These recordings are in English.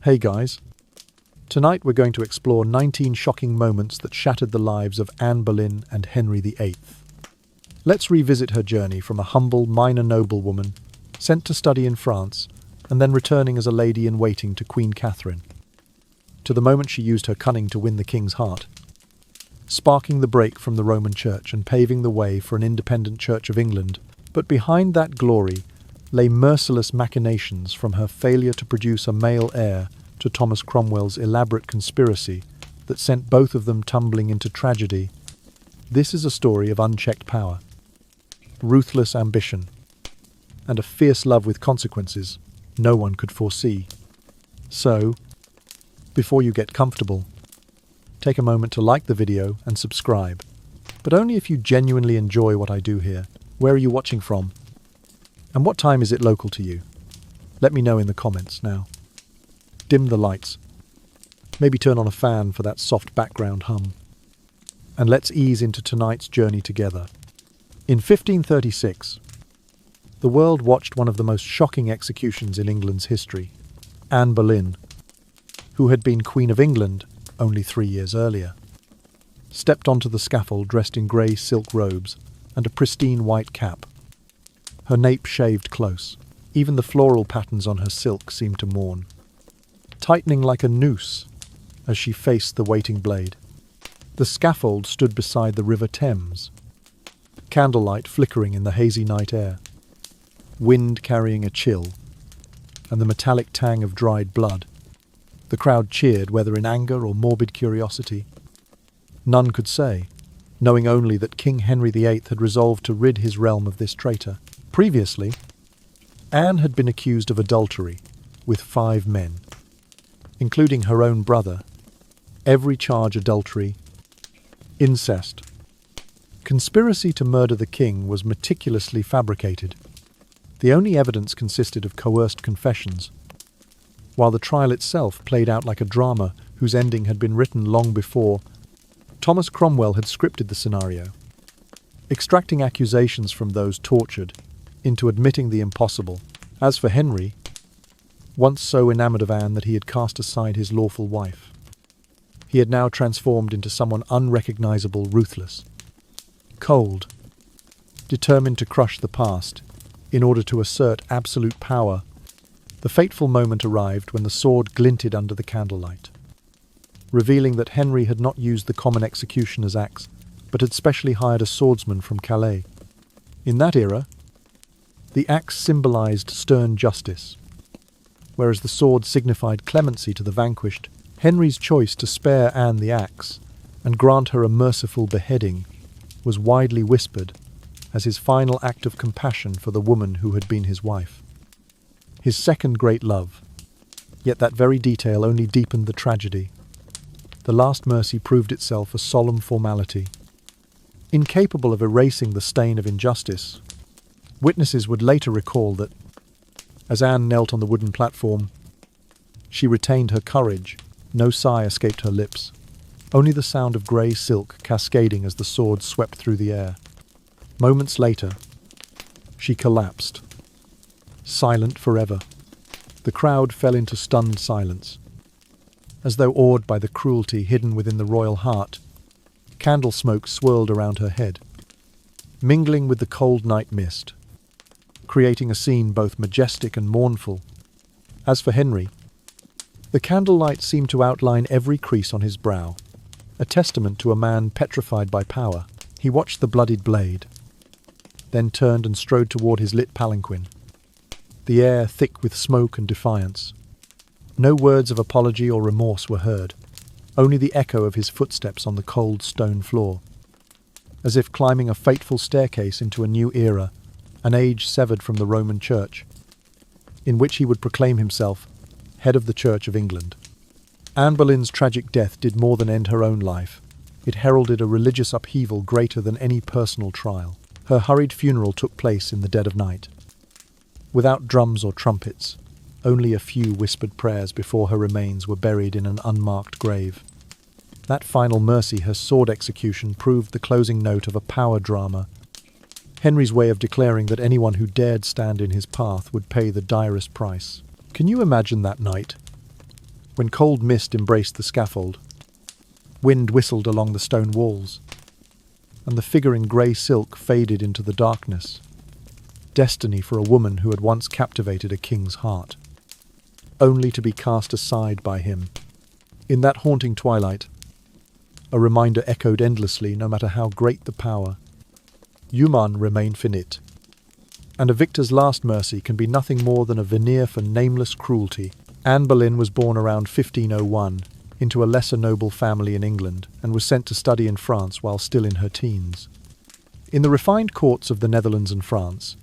Hey guys, tonight we're going to explore 19 shocking moments that shattered the lives of Anne Boleyn and Henry VIII. Let's revisit her journey from a humble minor noblewoman sent to study in France and then returning as a lady-in-waiting to Queen Catherine, to the moment she used her cunning to win the king's heart, sparking the break from the Roman Church and paving the way for an independent Church of England. But behind that glory lay merciless machinations, from her failure to produce a male heir to Thomas Cromwell's elaborate conspiracy that sent both of them tumbling into tragedy. This is a story of unchecked power, ruthless ambition, and a fierce love with consequences no one could foresee. So, before you get comfortable, take a moment to like the video and subscribe, but only if you genuinely enjoy what I do here. Where are you watching from? And what time is it local to you? Let me know in the comments now. Dim the lights. Maybe turn on a fan for that soft background hum. And let's ease into tonight's journey together. In 1536, the world watched one of the most shocking executions in England's history. Anne Boleyn, who had been Queen of England only 3 years earlier, stepped onto the scaffold dressed in grey silk robes and a pristine white cap. Her nape shaved close. Even the floral patterns on her silk seemed to mourn, tightening like a noose as she faced the waiting blade. The scaffold stood beside the River Thames, candlelight flickering in the hazy night air, wind carrying a chill, and the metallic tang of dried blood. The crowd cheered, whether in anger or morbid curiosity. None could say, knowing only that King Henry VIII had resolved to rid his realm of this traitor. Previously, Anne had been accused of adultery with 5 men, including her own brother. Every charge adultery, incest, conspiracy to murder the king was meticulously fabricated. The only evidence consisted of coerced confessions, while the trial itself played out like a drama whose ending had been written long before. Thomas Cromwell had scripted the scenario, extracting accusations from those tortured into admitting the impossible. As for Henry, once so enamored of Anne that he had cast aside his lawful wife, he had now transformed into someone unrecognizable, ruthless, cold, determined to crush the past in order to assert absolute power. The fateful moment arrived when the sword glinted under the candlelight, revealing that Henry had not used the common executioner's axe, but had specially hired a swordsman from Calais. In that era, the axe symbolized stern justice, whereas the sword signified clemency to the vanquished. Henry's choice to spare Anne the axe and grant her a merciful beheading was widely whispered as his final act of compassion for the woman who had been his wife, his second great love. Yet that very detail only deepened the tragedy. The last mercy proved itself a solemn formality. Incapable of erasing the stain of injustice, witnesses would later recall that, as Anne knelt on the wooden platform, she retained her courage. No sigh escaped her lips, only the sound of grey silk cascading as the sword swept through the air. Moments later, she collapsed, silent forever. The crowd fell into stunned silence, as though awed by the cruelty hidden within the royal heart. Candle smoke swirled around her head, mingling with the cold night mist, creating a scene both majestic and mournful. As for Henry, the candlelight seemed to outline every crease on his brow, a testament to a man petrified by power. He watched the bloodied blade, then turned and strode toward his lit palanquin, the air thick with smoke and defiance. No words of apology or remorse were heard, only the echo of his footsteps on the cold stone floor, as if climbing a fateful staircase into a new era, an age severed from the Roman Church, in which he would proclaim himself head of the Church of England. Anne Boleyn's tragic death did more than end her own life. It heralded a religious upheaval greater than any personal trial. Her hurried funeral took place in the dead of night, without drums or trumpets, only a few whispered prayers before her remains were buried in an unmarked grave. That final mercy, her sword execution, proved the closing note of a power drama, Henry's way of declaring that anyone who dared stand in his path would pay the direst price. Can you imagine that night? When cold mist embraced the scaffold, wind whistled along the stone walls, and the figure in grey silk faded into the darkness. Destiny for a woman who had once captivated a king's heart, only to be cast aside by him. In that haunting twilight, a reminder echoed endlessly, no matter how great the power. Human remain finite, and a victor's last mercy can be nothing more than a veneer for nameless cruelty. Anne Boleyn was born around 1501 into a lesser noble family in England and was sent to study in France while still in her teens. In the refined courts of the Netherlands and France,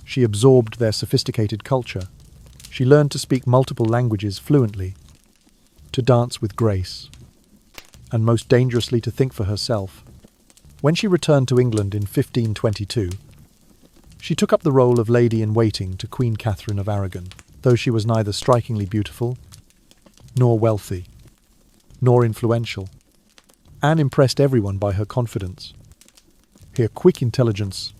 she absorbed their sophisticated culture. She learned to speak multiple languages fluently, to dance with grace, and most dangerously to think for herself. When she returned to England in 1522, she took up the role of lady-in-waiting to Queen Catherine of Aragon. Though she was neither strikingly beautiful, nor wealthy, nor influential, Anne impressed everyone by her confidence, her quick intelligence,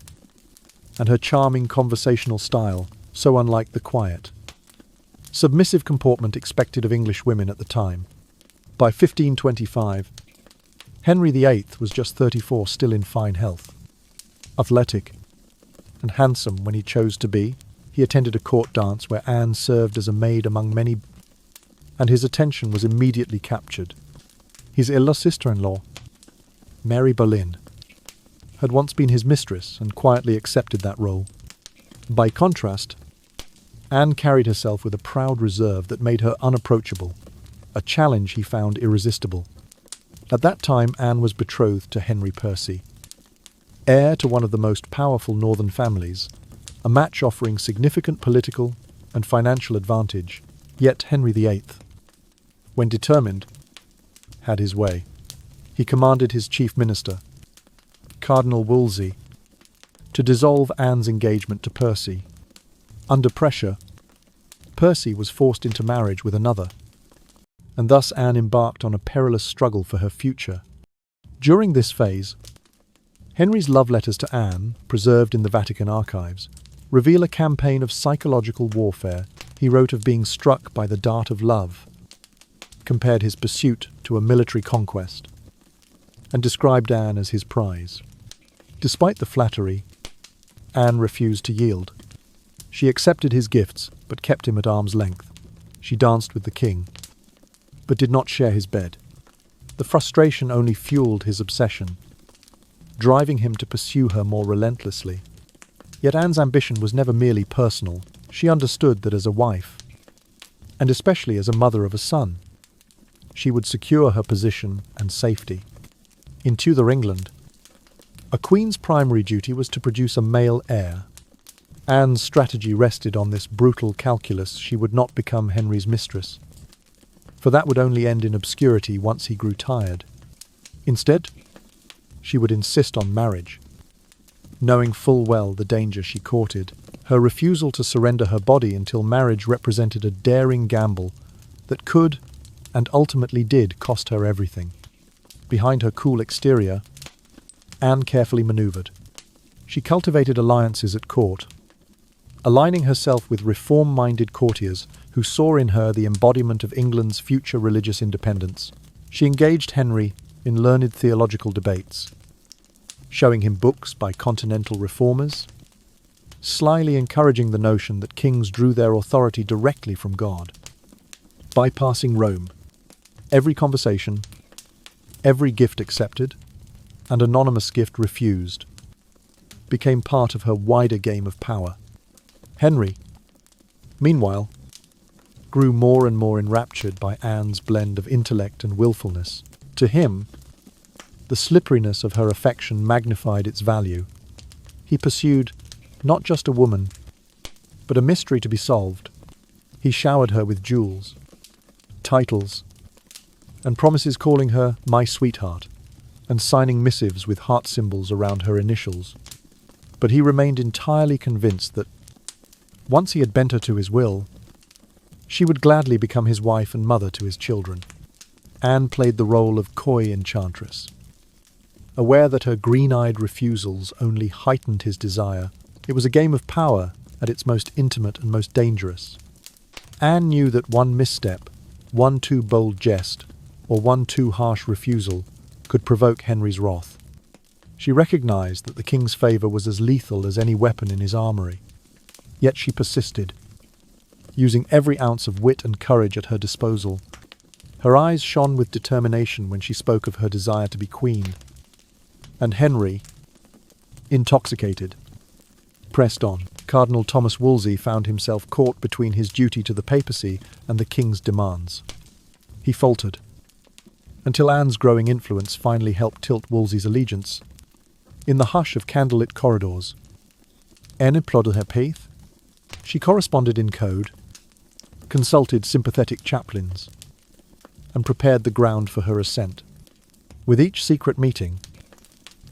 and her charming conversational style, so unlike the quiet, submissive comportment expected of English women at the time. By 1525, Henry VIII was just 34, still in fine health, athletic, and handsome when he chose to be. He attended a court dance where Anne served as a maid among many, and his attention was immediately captured. His elder sister-in-law, Mary Boleyn, had once been his mistress and quietly accepted that role. By contrast, Anne carried herself with a proud reserve that made her unapproachable, a challenge he found irresistible. At that time, Anne was betrothed to Henry Percy, heir to one of the most powerful northern families, a match offering significant political and financial advantage. Yet Henry VIII, when determined, had his way. He commanded his chief minister, Cardinal Wolsey, to dissolve Anne's engagement to Percy. Under pressure, Percy was forced into marriage with another, and thus Anne embarked on a perilous struggle for her future. During this phase, Henry's love letters to Anne, preserved in the Vatican archives, reveal a campaign of psychological warfare. He wrote of being struck by the dart of love, compared his pursuit to a military conquest, and described Anne as his prize. Despite the flattery, Anne refused to yield. She accepted his gifts, but kept him at arm's length. She danced with the king, but did not share his bed. The frustration only fueled his obsession, driving him to pursue her more relentlessly. Yet Anne's ambition was never merely personal. She understood that as a wife, and especially as a mother of a son, she would secure her position and safety. In Tudor England, a queen's primary duty was to produce a male heir. Anne's strategy rested on this brutal calculus: she would not become Henry's mistress, for that would only end in obscurity once he grew tired. Instead, she would insist on marriage. Knowing full well the danger she courted, her refusal to surrender her body until marriage represented a daring gamble that could, and ultimately did, cost her everything. Behind her cool exterior, Anne carefully maneuvered. She cultivated alliances at court, aligning herself with reform-minded courtiers who saw in her the embodiment of England's future religious independence. She engaged Henry in learned theological debates, showing him books by continental reformers, slyly encouraging the notion that kings drew their authority directly from God. Bypassing Rome, every conversation, every gift accepted, and anonymous gift refused, became part of her wider game of power. Henry, meanwhile, grew more and more enraptured by Anne's blend of intellect and willfulness. To him, the slipperiness of her affection magnified its value. He pursued not just a woman, but a mystery to be solved. He showered her with jewels, titles, and promises, calling her "my sweetheart," and signing missives with heart symbols around her initials. But he remained entirely convinced that, once he had bent her to his will, she would gladly become his wife and mother to his children. Anne played the role of coy enchantress. Aware that her green-eyed refusals only heightened his desire, it was a game of power at its most intimate and most dangerous. Anne knew that one misstep, One too bold jest, or one too harsh refusal, could provoke Henry's wrath. She recognized that the king's favour was as lethal as any weapon in his armoury. Yet she persisted, using every ounce of wit and courage at her disposal. Her eyes shone with determination when she spoke of her desire to be queen. And Henry, intoxicated, pressed on. Cardinal Thomas Wolsey found himself caught between his duty to the papacy and the king's demands. He faltered, until Anne's growing influence finally helped tilt Wolsey's allegiance. In the hush of candlelit corridors, Anne applauded her faith. She corresponded in code, consulted sympathetic chaplains, and prepared the ground for her ascent. With each secret meeting,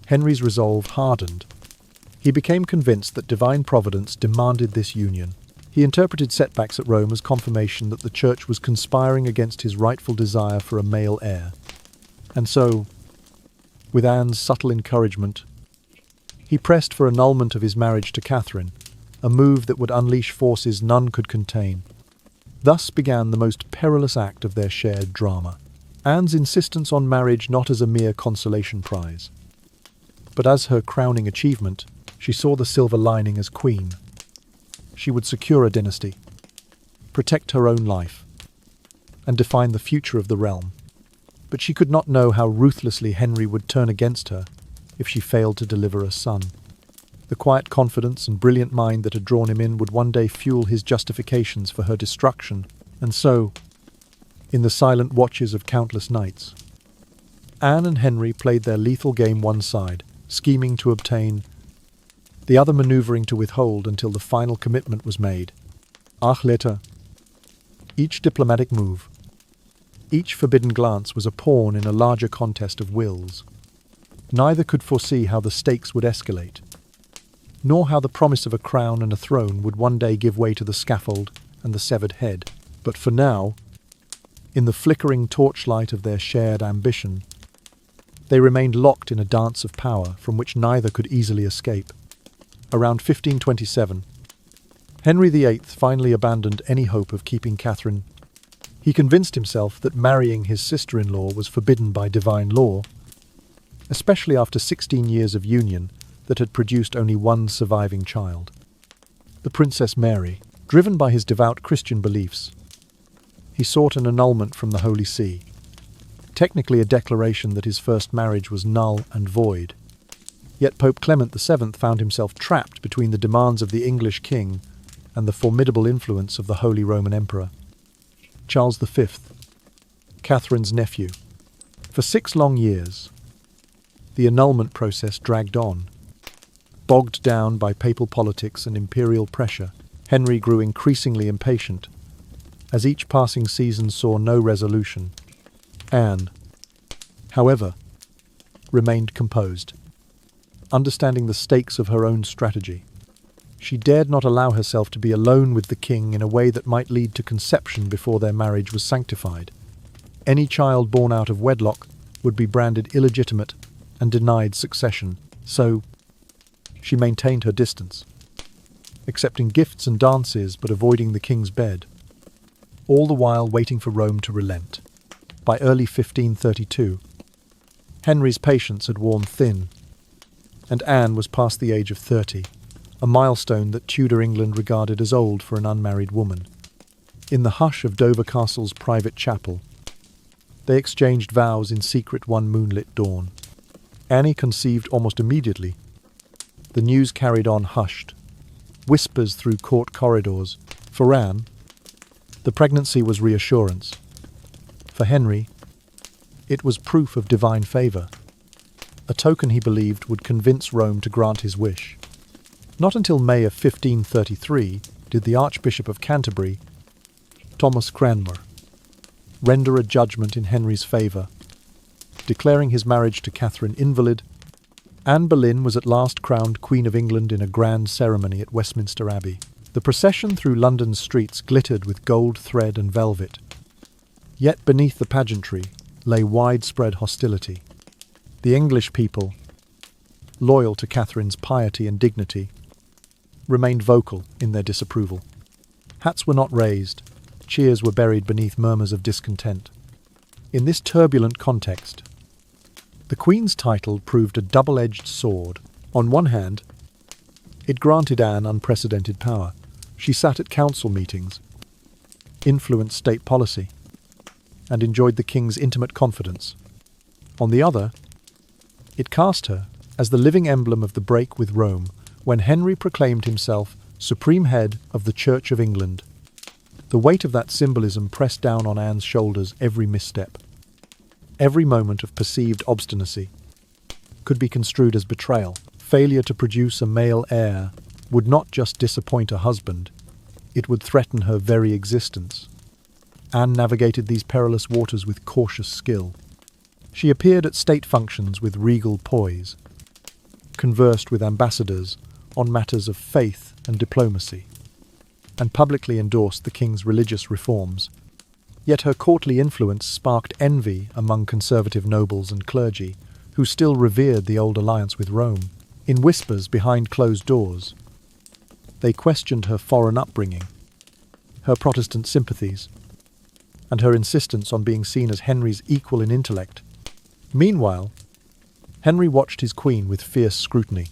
Henry's resolve hardened. He became convinced that divine providence demanded this union. He interpreted setbacks at Rome as confirmation that the Church was conspiring against his rightful desire for a male heir. And so, with Anne's subtle encouragement, he pressed for annulment of his marriage to Catherine, a move that would unleash forces none could contain. Thus began the most perilous act of their shared drama. Anne's insistence on marriage not as a mere consolation prize, but as her crowning achievement. She saw the silver lining as queen. She would secure a dynasty, protect her own life, and define the future of the realm. But she could not know how ruthlessly Henry would turn against her if she failed to deliver a son. The quiet confidence and brilliant mind that had drawn him in would one day fuel his justifications for her destruction. And so, in the silent watches of countless nights, Anne and Henry played their lethal game one side, scheming to obtain, the other manoeuvring to withhold until the final commitment was made. Ach later. Each diplomatic move, each forbidden glance was a pawn in a larger contest of wills. Neither could foresee how the stakes would escalate, nor how the promise of a crown and a throne would one day give way to the scaffold and the severed head. But for now, in the flickering torchlight of their shared ambition, they remained locked in a dance of power from which neither could easily escape. Around 1527, Henry VIII finally abandoned any hope of keeping Catherine. He convinced himself that marrying his sister-in-law was forbidden by divine law, especially after 16 years of union that had produced only one surviving child, the Princess Mary. Driven by his devout Christian beliefs, he sought an annulment from the Holy See, technically a declaration that his first marriage was null and void. Yet Pope Clement VII found himself trapped between the demands of the English king and the formidable influence of the Holy Roman Emperor, Charles V, Catherine's nephew. For 6 long years, the annulment process dragged on. Bogged down by papal politics and imperial pressure, Henry grew increasingly impatient. As each passing season saw no resolution, Anne, however, remained composed. Understanding the stakes of her own strategy, she dared not allow herself to be alone with the king in a way that might lead to conception before their marriage was sanctified. Any child born out of wedlock would be branded illegitimate and denied succession, so she maintained her distance, accepting gifts and dances but avoiding the king's bed, all the while waiting for Rome to relent. By early 1532, Henry's patience had worn thin, and Anne was past the age of 30, a milestone that Tudor England regarded as old for an unmarried woman. In the hush of Dover Castle's private chapel, they exchanged vows in secret one moonlit dawn. Anne conceived almost immediately. The news carried on hushed, whispers through court corridors. For Anne, the pregnancy was reassurance. For Henry, it was proof of divine favour, a token he believed would convince Rome to grant his wish. Not until May of 1533 did the Archbishop of Canterbury, Thomas Cranmer, render a judgment in Henry's favour, declaring his marriage to Catherine invalid. Anne Boleyn was at last crowned Queen of England in a grand ceremony at Westminster Abbey. The procession through London's streets glittered with gold thread and velvet. Yet beneath the pageantry lay widespread hostility. The English people, loyal to Catherine's piety and dignity, remained vocal in their disapproval. Hats were not raised, cheers were buried beneath murmurs of discontent. In this turbulent context, the Queen's title proved a double-edged sword. On one hand, it granted Anne unprecedented power. She sat at council meetings, influenced state policy, and enjoyed the king's intimate confidence. On the other, it cast her as the living emblem of the break with Rome when Henry proclaimed himself supreme head of the Church of England. The weight of that symbolism pressed down on Anne's shoulders every misstep. Every moment of perceived obstinacy could be construed as betrayal. Failure to produce a male heir would not just disappoint her husband, it would threaten her very existence. Anne navigated these perilous waters with cautious skill. She appeared at state functions with regal poise, conversed with ambassadors on matters of faith and diplomacy, and publicly endorsed the king's religious reforms. Yet her courtly influence sparked envy among conservative nobles and clergy, who still revered the old alliance with Rome. In whispers behind closed doors, they questioned her foreign upbringing, her Protestant sympathies, and her insistence on being seen as Henry's equal in intellect. Meanwhile, Henry watched his queen with fierce scrutiny.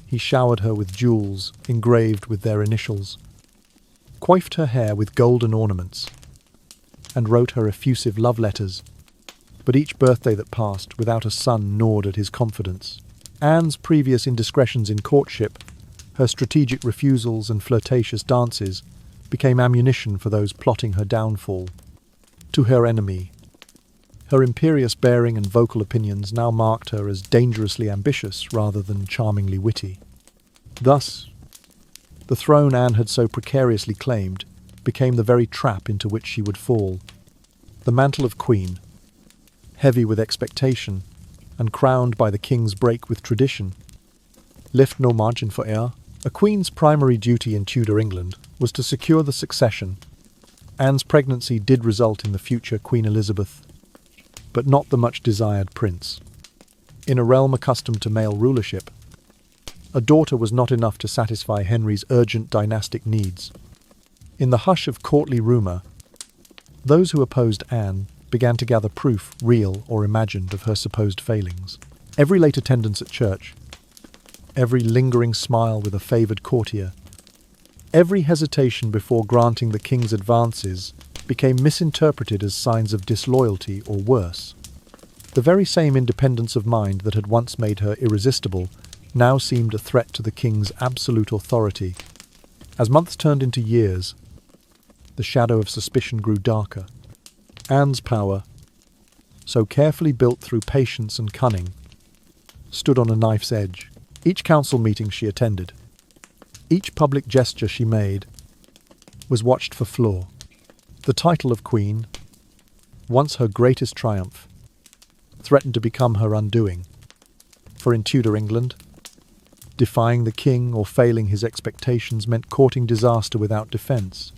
He showered her with jewels engraved with their initials, coiffed her hair with golden ornaments, and wrote her effusive love letters. But each birthday that passed without a son gnawed at his confidence. Anne's previous indiscretions in courtship, her strategic refusals and flirtatious dances, became ammunition for those plotting her downfall. To her enemy, her imperious bearing and vocal opinions now marked her as dangerously ambitious rather than charmingly witty. Thus, the throne Anne had so precariously claimed became the very trap into which she would fall. The mantle of queen, heavy with expectation, and crowned by the king's break with tradition, left no margin for error. A queen's primary duty in Tudor England was to secure the succession. Anne's pregnancy did result in the future Queen Elizabeth, but not the much-desired prince. In a realm accustomed to male rulership, a daughter was not enough to satisfy Henry's urgent dynastic needs. In the hush of courtly rumour, those who opposed Anne began to gather proof, real or imagined, of her supposed failings. Every late attendance at church, every lingering smile with a favoured courtier, every hesitation before granting the king's advances became misinterpreted as signs of disloyalty or worse. The very same independence of mind that had once made her irresistible now seemed a threat to the king's absolute authority. As months turned into years, the shadow of suspicion grew darker. Anne's power, so carefully built through patience and cunning, stood on a knife's edge. Each council meeting she attended, each public gesture she made, was watched for flaw. The title of queen, once her greatest triumph, threatened to become her undoing. For in Tudor England, defying the king or failing his expectations meant courting disaster without defence.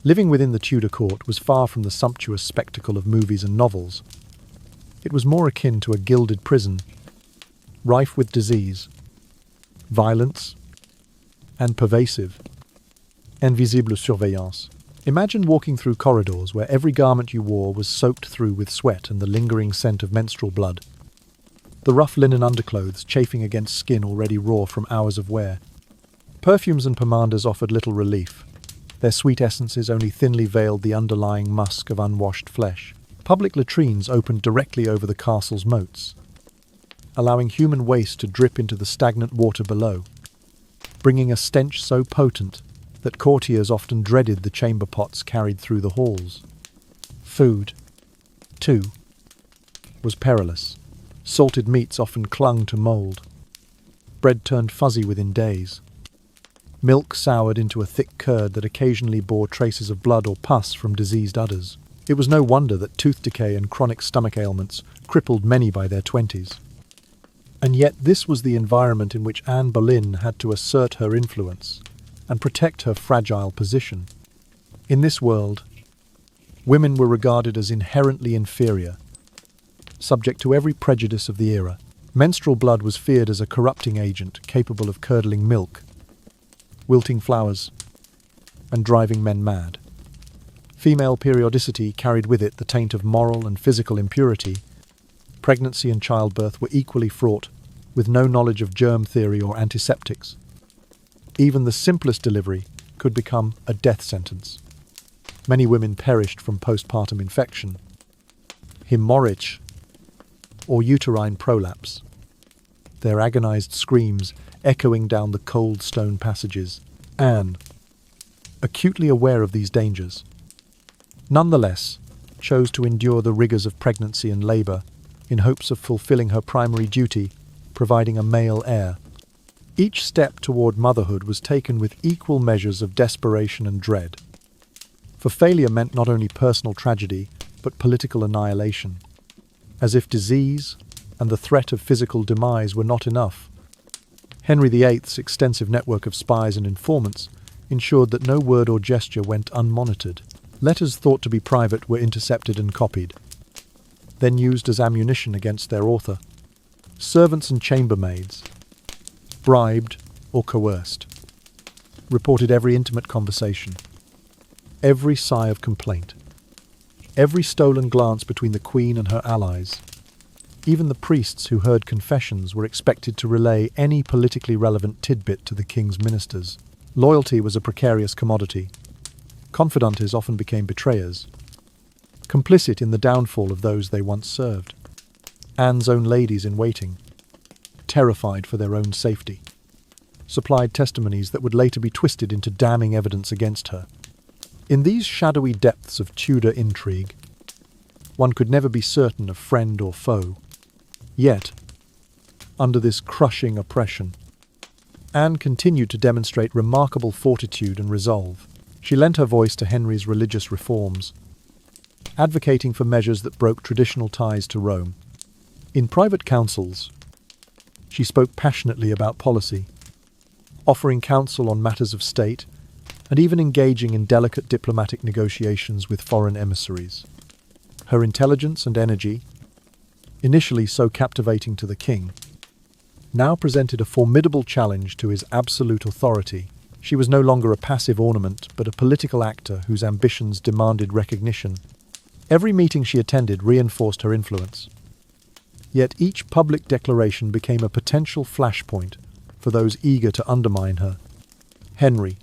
Living within the Tudor court was far from the sumptuous spectacle of movies and novels. It was more akin to a gilded prison, rife with disease, violence, and pervasive, invisible surveillance. Imagine walking through corridors where every garment you wore was soaked through with sweat and the lingering scent of menstrual blood. The rough linen underclothes chafing against skin already raw from hours of wear. Perfumes and pomanders offered little relief. Their sweet essences only thinly veiled the underlying musk of unwashed flesh. Public latrines opened directly over the castle's moats, allowing human waste to drip into the stagnant water below, bringing a stench so potent that courtiers often dreaded the chamber pots carried through the halls. Food, too, was perilous. Salted meats often clung to mould. Bread turned fuzzy within days. Milk soured into a thick curd that occasionally bore traces of blood or pus from diseased udders. It was no wonder that tooth decay and chronic stomach ailments crippled many by their 20s. And yet this was the environment in which Anne Boleyn had to assert her influence and protect her fragile position. In this world, women were regarded as inherently inferior, subject to every prejudice of the era. Menstrual blood was feared as a corrupting agent capable of curdling milk, wilting flowers, and driving men mad. Female periodicity carried with it the taint of moral and physical impurity. Pregnancy and childbirth were equally fraught, with no knowledge of germ theory or antiseptics. Even the simplest delivery could become a death sentence. Many women perished from postpartum infection, hemorrhage, or uterine prolapse, their agonized screams echoing down the cold stone passages. Anne, acutely aware of these dangers, nonetheless chose to endure the rigors of pregnancy and labor in hopes of fulfilling her primary duty, providing a male heir. Each step toward motherhood was taken with equal measures of desperation and dread. For failure meant not only personal tragedy, but political annihilation. As if disease and the threat of physical demise were not enough, Henry VIII's extensive network of spies and informants ensured that no word or gesture went unmonitored. Letters thought to be private were intercepted and copied, then used as ammunition against their author. Servants and chambermaids, bribed or coerced, reported every intimate conversation, every sigh of complaint, every stolen glance between the Queen and her allies. Even the priests who heard confessions were expected to relay any politically relevant tidbit to the king's ministers. Loyalty was a precarious commodity. Confidantes often became betrayers, complicit in the downfall of those they once served. Anne's own ladies-in-waiting, terrified for their own safety, supplied testimonies that would later be twisted into damning evidence against her. In these shadowy depths of Tudor intrigue, one could never be certain of friend or foe. Yet, under this crushing oppression, Anne continued to demonstrate remarkable fortitude and resolve. She lent her voice to Henry's religious reforms, advocating for measures that broke traditional ties to Rome. In private councils, she spoke passionately about policy, offering counsel on matters of state, and even engaging in delicate diplomatic negotiations with foreign emissaries. Her intelligence and energy, initially so captivating to the king, now presented a formidable challenge to his absolute authority. She was no longer a passive ornament, but a political actor whose ambitions demanded recognition. Every meeting she attended reinforced her influence. Yet each public declaration became a potential flashpoint for those eager to undermine her. Henry,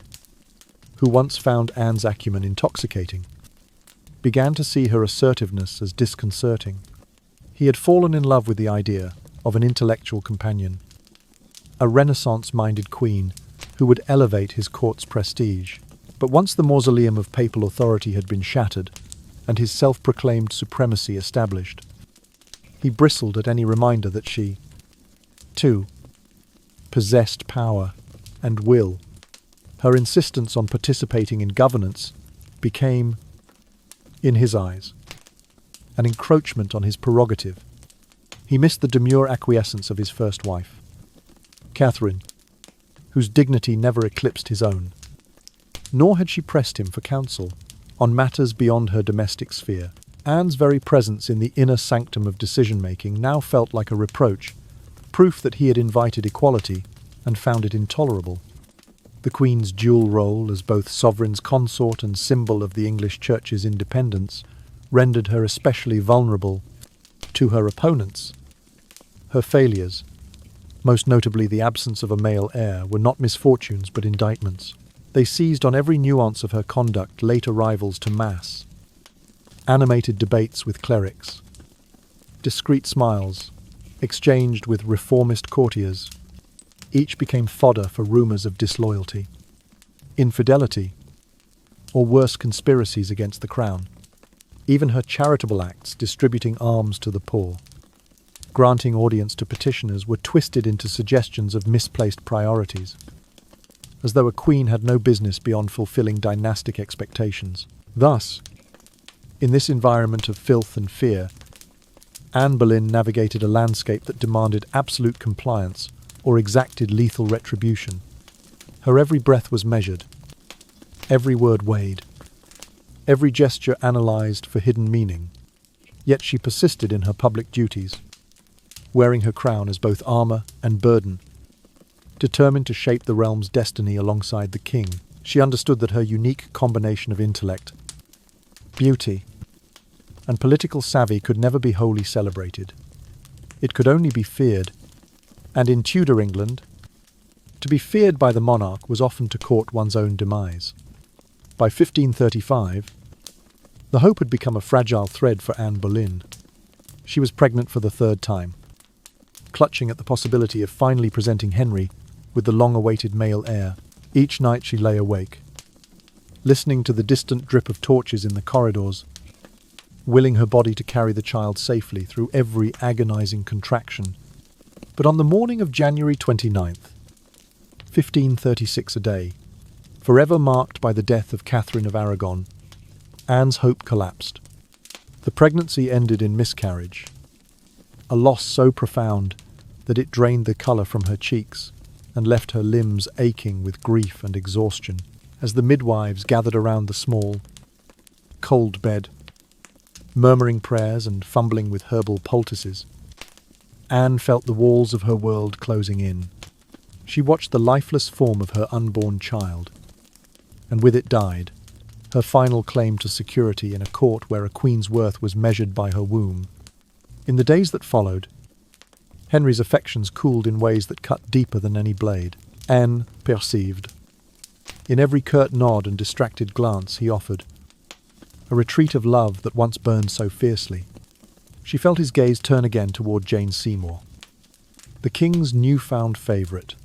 who once found Anne's acumen intoxicating, began to see her assertiveness as disconcerting. He had fallen in love with the idea of an intellectual companion, a Renaissance-minded queen who would elevate his court's prestige. But once the mausoleum of papal authority had been shattered and his self-proclaimed supremacy established, he bristled at any reminder that she, too, possessed power and will. Her insistence on participating in governance became, in his eyes, an encroachment on his prerogative. He missed the demure acquiescence of his first wife, Catherine, whose dignity never eclipsed his own. Nor had she pressed him for counsel on matters beyond her domestic sphere. Anne's very presence in the inner sanctum of decision-making now felt like a reproach, proof that he had invited equality and found it intolerable. The Queen's dual role as both sovereign's consort and symbol of the English Church's independence rendered her especially vulnerable to her opponents. Her failures, most notably the absence of a male heir, were not misfortunes but indictments. They seized on every nuance of her conduct, later rivals to Mass, animated debates with clerics, discreet smiles exchanged with reformist courtiers. Each became fodder for rumors of disloyalty, infidelity, or worse, conspiracies against the crown. Even her charitable acts, distributing alms to the poor, granting audience to petitioners, were twisted into suggestions of misplaced priorities, as though a queen had no business beyond fulfilling dynastic expectations. Thus, in this environment of filth and fear, Anne Boleyn navigated a landscape that demanded absolute compliance or exacted lethal retribution. Her every breath was measured, every word weighed, every gesture analyzed for hidden meaning. Yet she persisted in her public duties, wearing her crown as both armor and burden. Determined to shape the realm's destiny alongside the king, she understood that her unique combination of intellect, beauty, and political savvy could never be wholly celebrated. It could only be feared, and in Tudor England, to be feared by the monarch was often to court one's own demise. By 1535, the hope had become a fragile thread for Anne Boleyn. She was pregnant for the third time, clutching at the possibility of finally presenting Henry with the long-awaited male heir. Each night she lay awake, listening to the distant drip of torches in the corridors, willing her body to carry the child safely through every agonizing contraction. But on the morning of January 29th, 1536 a day, forever marked by the death of Catherine of Aragon, Anne's hope collapsed. The pregnancy ended in miscarriage, a loss so profound that it drained the colour from her cheeks and left her limbs aching with grief and exhaustion. As the midwives gathered around the small, cold bed, murmuring prayers and fumbling with herbal poultices, Anne felt the walls of her world closing in. She watched the lifeless form of her unborn child, and with it died, her final claim to security in a court where a queen's worth was measured by her womb. In the days that followed, Henry's affections cooled in ways that cut deeper than any blade. Anne perceived, in every curt nod and distracted glance he offered, a retreat of love that once burned so fiercely. She felt his gaze turn again toward Jane Seymour, the king's newfound favourite,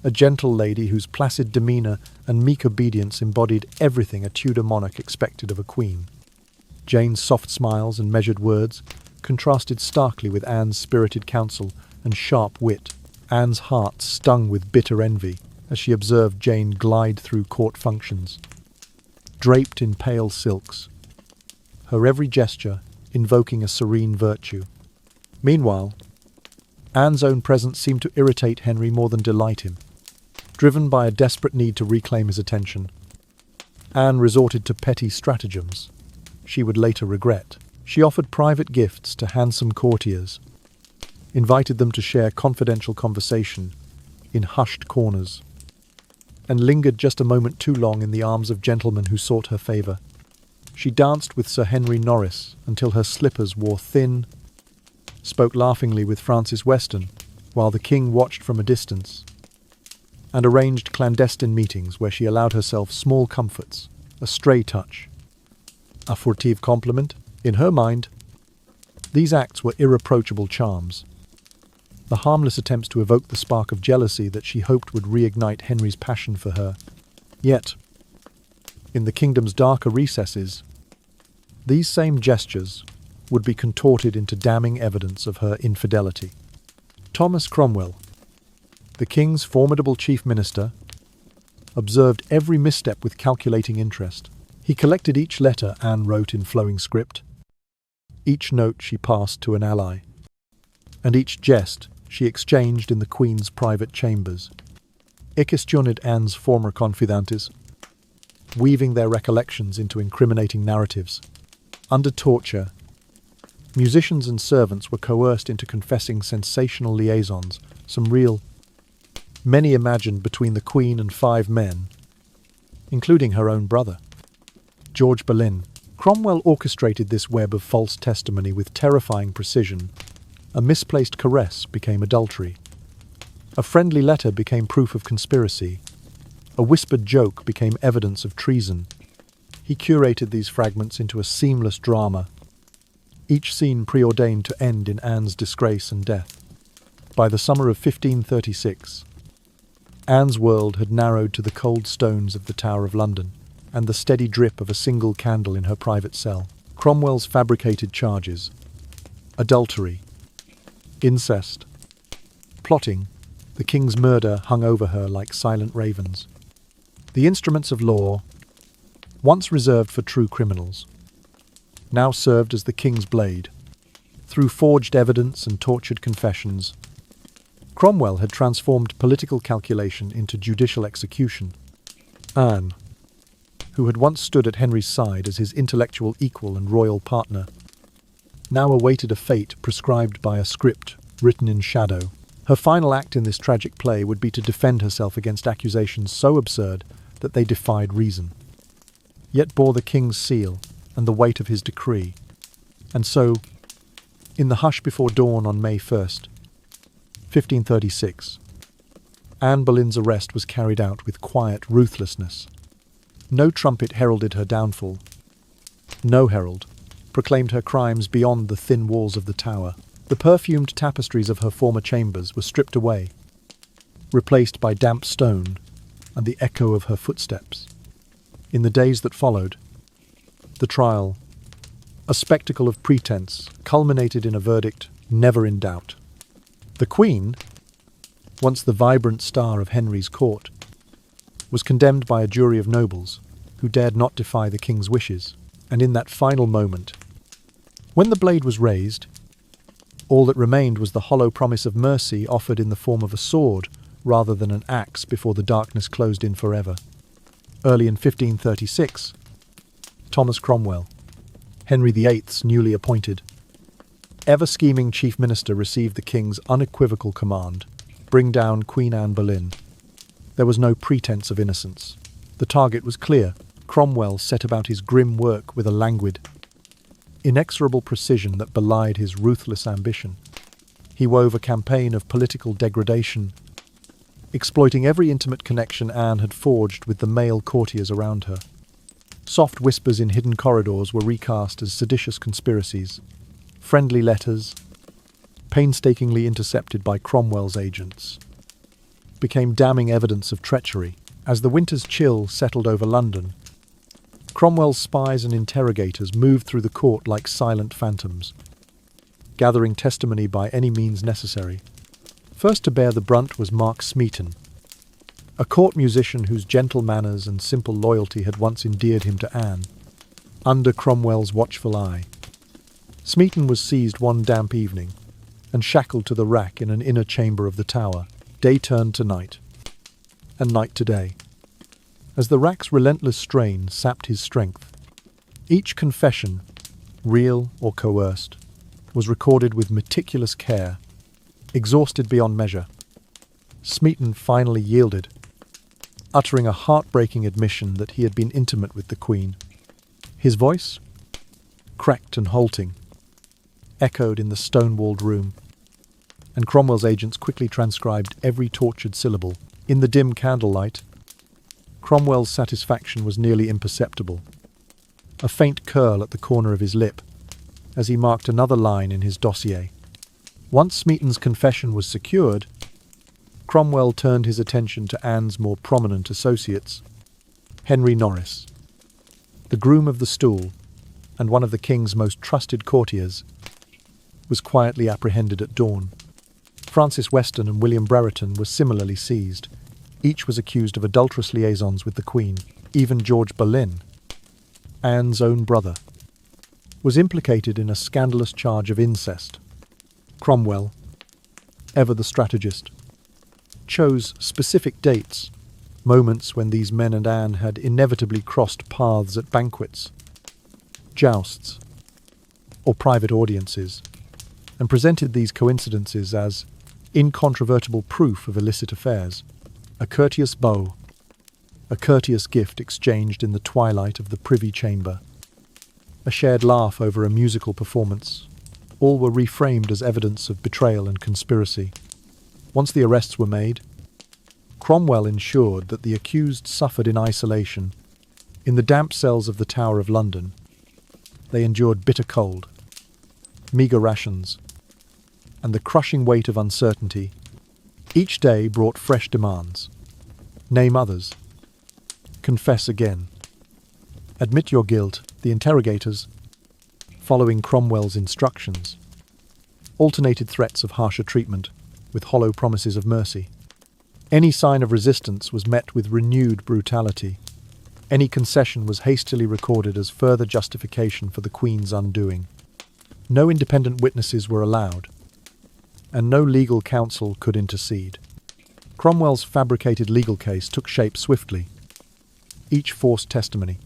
a gentle lady whose placid demeanour and meek obedience embodied everything a Tudor monarch expected of a queen. Jane's soft smiles and measured words contrasted starkly with Anne's spirited counsel and sharp wit. Anne's heart stung with bitter envy as she observed Jane glide through court functions, draped in pale silks, her every gesture invoking a serene virtue. Meanwhile, Anne's own presence seemed to irritate Henry more than delight him. Driven by a desperate need to reclaim his attention, Anne resorted to petty stratagems she would later regret. She offered private gifts to handsome courtiers, invited them to share confidential conversation in hushed corners, and lingered just a moment too long in the arms of gentlemen who sought her favour. She danced with Sir Henry Norris until her slippers wore thin, spoke laughingly with Francis Weston while the king watched from a distance, and arranged clandestine meetings where she allowed herself small comforts, a stray touch, a furtive compliment. In her mind, these acts were irreproachable charms, the harmless attempts to evoke the spark of jealousy that she hoped would reignite Henry's passion for her. Yet, in the kingdom's darker recesses, these same gestures would be contorted into damning evidence of her infidelity. Thomas Cromwell, the king's formidable chief minister, observed every misstep with calculating interest. He collected each letter Anne wrote in flowing script, each note she passed to an ally, and each jest she exchanged in the Queen's private chambers. He questioned Anne's former confidantes, weaving their recollections into incriminating narratives. Under torture, musicians and servants were coerced into confessing sensational liaisons, many imagined between the Queen and 5 men, including her own brother, George Boleyn. Cromwell orchestrated this web of false testimony with terrifying precision. A misplaced caress became adultery. A friendly letter became proof of conspiracy. A whispered joke became evidence of treason. He curated these fragments into a seamless drama, each scene preordained to end in Anne's disgrace and death. By the summer of 1536, Anne's world had narrowed to the cold stones of the Tower of London and the steady drip of a single candle in her private cell. Cromwell's fabricated charges, adultery, incest, plotting, the king's murder hung over her like silent ravens. The instruments of law, once reserved for true criminals, now served as the king's blade. Through forged evidence and tortured confessions, Cromwell had transformed political calculation into judicial execution. Anne, who had once stood at Henry's side as his intellectual equal and royal partner, now awaited a fate prescribed by a script written in shadow. Her final act in this tragic play would be to defend herself against accusations so absurd that they defied reason, yet bore the king's seal and the weight of his decree. And so, in the hush before dawn on May 1st, 1536, Anne Boleyn's arrest was carried out with quiet ruthlessness. No trumpet heralded her downfall. No herald proclaimed her crimes beyond the thin walls of the tower. The perfumed tapestries of her former chambers were stripped away, replaced by damp stone and the echo of her footsteps. In the days that followed, the trial, a spectacle of pretense, culminated in a verdict never in doubt. The Queen, once the vibrant star of Henry's court, was condemned by a jury of nobles who dared not defy the king's wishes. And in that final moment, when the blade was raised, all that remained was the hollow promise of mercy offered in the form of a sword rather than an axe before the darkness closed in forever. Early in 1536, Thomas Cromwell, Henry VIII's newly appointed, ever-scheming chief minister, received the king's unequivocal command: bring down Queen Anne Boleyn. There was no pretense of innocence. The target was clear. Cromwell set about his grim work with a languid, inexorable precision that belied his ruthless ambition. He wove a campaign of political degradation, exploiting every intimate connection Anne had forged with the male courtiers around her. Soft whispers in hidden corridors were recast as seditious conspiracies. Friendly letters, painstakingly intercepted by Cromwell's agents, became damning evidence of treachery. As the winter's chill settled over London, Cromwell's spies and interrogators moved through the court like silent phantoms, gathering testimony by any means necessary. First to bear the brunt was Mark Smeaton, a court musician whose gentle manners and simple loyalty had once endeared him to Anne. Under Cromwell's watchful eye, Smeaton was seized one damp evening and shackled to the rack in an inner chamber of the tower. Day turned to night, and night to day, as the rack's relentless strain sapped his strength. Each confession, real or coerced, was recorded with meticulous care. Exhausted beyond measure, Smeaton finally yielded, uttering a heartbreaking admission that he had been intimate with the Queen. His voice, cracked and halting, echoed in the stone-walled room, and Cromwell's agents quickly transcribed every tortured syllable. In the dim candlelight, Cromwell's satisfaction was nearly imperceptible, a faint curl at the corner of his lip, as he marked another line in his dossier. Once Smeaton's confession was secured, Cromwell turned his attention to Anne's more prominent associates. Henry Norris, the groom of the stool and one of the king's most trusted courtiers, was quietly apprehended at dawn. Francis Weston and William Brereton were similarly seized. Each was accused of adulterous liaisons with the Queen. Even George Boleyn, Anne's own brother, was implicated in a scandalous charge of incest. Cromwell, ever the strategist, chose specific dates, moments when these men and Anne had inevitably crossed paths at banquets, jousts, or private audiences, and presented these coincidences as incontrovertible proof of illicit affairs. A courteous bow, a courteous gift exchanged in the twilight of the privy chamber, a shared laugh over a musical performance, all were reframed as evidence of betrayal and conspiracy. Once the arrests were made, Cromwell ensured that the accused suffered in isolation. In the damp cells of the Tower of London, they endured bitter cold, meagre rations, and the crushing weight of uncertainty. Each day brought fresh demands. Name others. Confess again. Admit your guilt. The interrogators, following Cromwell's instructions, alternated threats of harsher treatment with hollow promises of mercy. Any sign of resistance was met with renewed brutality. Any concession was hastily recorded as further justification for the Queen's undoing. No independent witnesses were allowed, and no legal counsel could intercede. Cromwell's fabricated legal case took shape swiftly. Each forced testimony,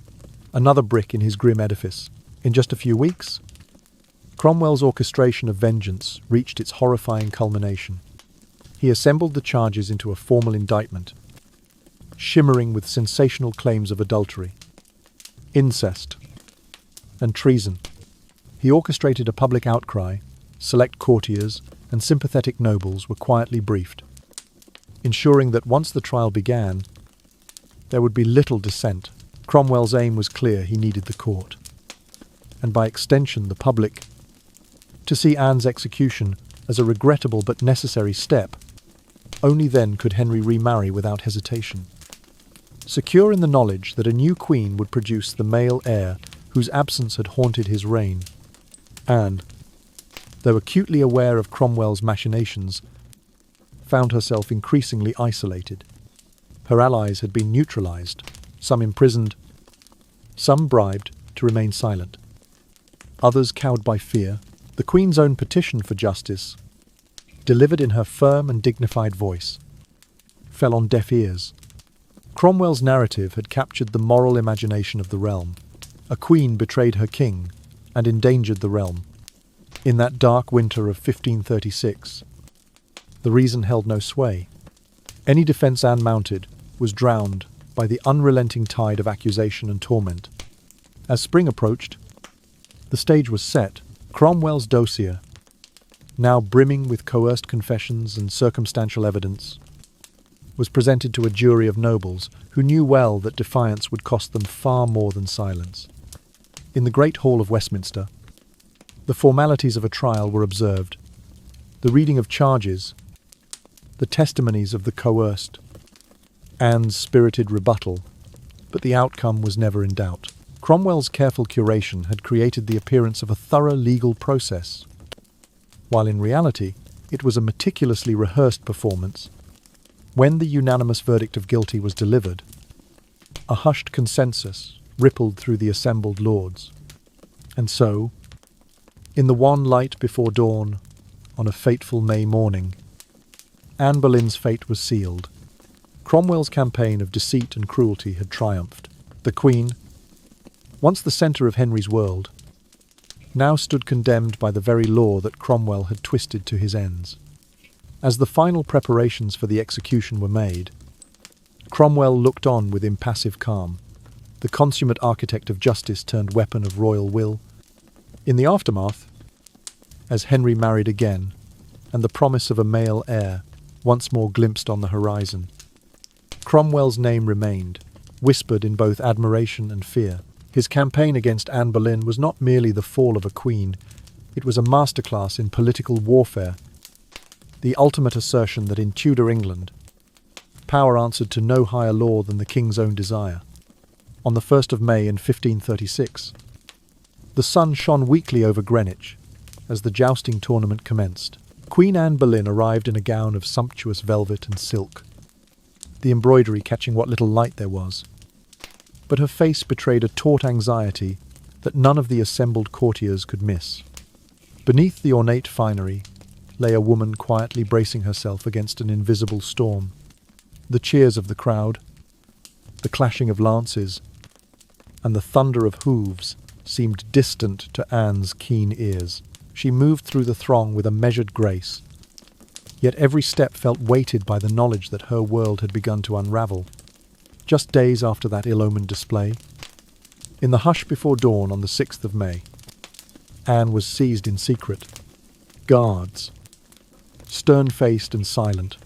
another brick in his grim edifice. In just a few weeks, Cromwell's orchestration of vengeance reached its horrifying culmination. He assembled the charges into a formal indictment, shimmering with sensational claims of adultery, incest, and treason. He orchestrated a public outcry. Select courtiers and sympathetic nobles were quietly briefed, ensuring that once the trial began, there would be little dissent. Cromwell's aim was clear: he needed the court, and by extension the public, to see Anne's execution as a regrettable but necessary step. Only then could Henry remarry without hesitation, secure in the knowledge that a new queen would produce the male heir whose absence had haunted his reign. Anne, though acutely aware of Cromwell's machinations, found herself increasingly isolated. Her allies had been neutralized, some imprisoned, some bribed to remain silent, others cowed by fear. The Queen's own petition for justice, delivered in her firm and dignified voice, fell on deaf ears. Cromwell's narrative had captured the moral imagination of the realm. A queen betrayed her king and endangered the realm. In that dark winter of 1536, the reason held no sway. Any defence Anne mounted was drowned by the unrelenting tide of accusation and torment. As spring approached, the stage was set. Cromwell's dossier, now brimming with coerced confessions and circumstantial evidence, was presented to a jury of nobles who knew well that defiance would cost them far more than silence. In the Great Hall of Westminster, the formalities of a trial were observed: the reading of charges, the testimonies of the coerced, Anne's spirited rebuttal, but the outcome was never in doubt. Cromwell's careful curation had created the appearance of a thorough legal process, while in reality it was a meticulously rehearsed performance. When the unanimous verdict of guilty was delivered, a hushed consensus rippled through the assembled lords. And so, in the wan light before dawn, on a fateful May morning, Anne Boleyn's fate was sealed. Cromwell's campaign of deceit and cruelty had triumphed. The Queen, once the centre of Henry's world, now stood condemned by the very law that Cromwell had twisted to his ends. As the final preparations for the execution were made, Cromwell looked on with impassive calm, the consummate architect of justice turned weapon of royal will. In the aftermath, as Henry married again, and the promise of a male heir once more glimpsed on the horizon, Cromwell's name remained, whispered in both admiration and fear. His campaign against Anne Boleyn was not merely the fall of a queen, it was a masterclass in political warfare, the ultimate assertion that in Tudor England, power answered to no higher law than the king's own desire. On the 1st of May in 1536, the sun shone weakly over Greenwich as the jousting tournament commenced. Queen Anne Boleyn arrived in a gown of sumptuous velvet and silk, the embroidery catching what little light there was. But her face betrayed a taut anxiety that none of the assembled courtiers could miss. Beneath the ornate finery lay a woman quietly bracing herself against an invisible storm. The cheers of the crowd, the clashing of lances, and the thunder of hooves seemed distant to Anne's keen ears. She moved through the throng with a measured grace, yet every step felt weighted by the knowledge that her world had begun to unravel. Just days after that ill-omened display, in the hush before dawn on the 6th of May, Anne was seized in secret. Guards, stern-faced and silent,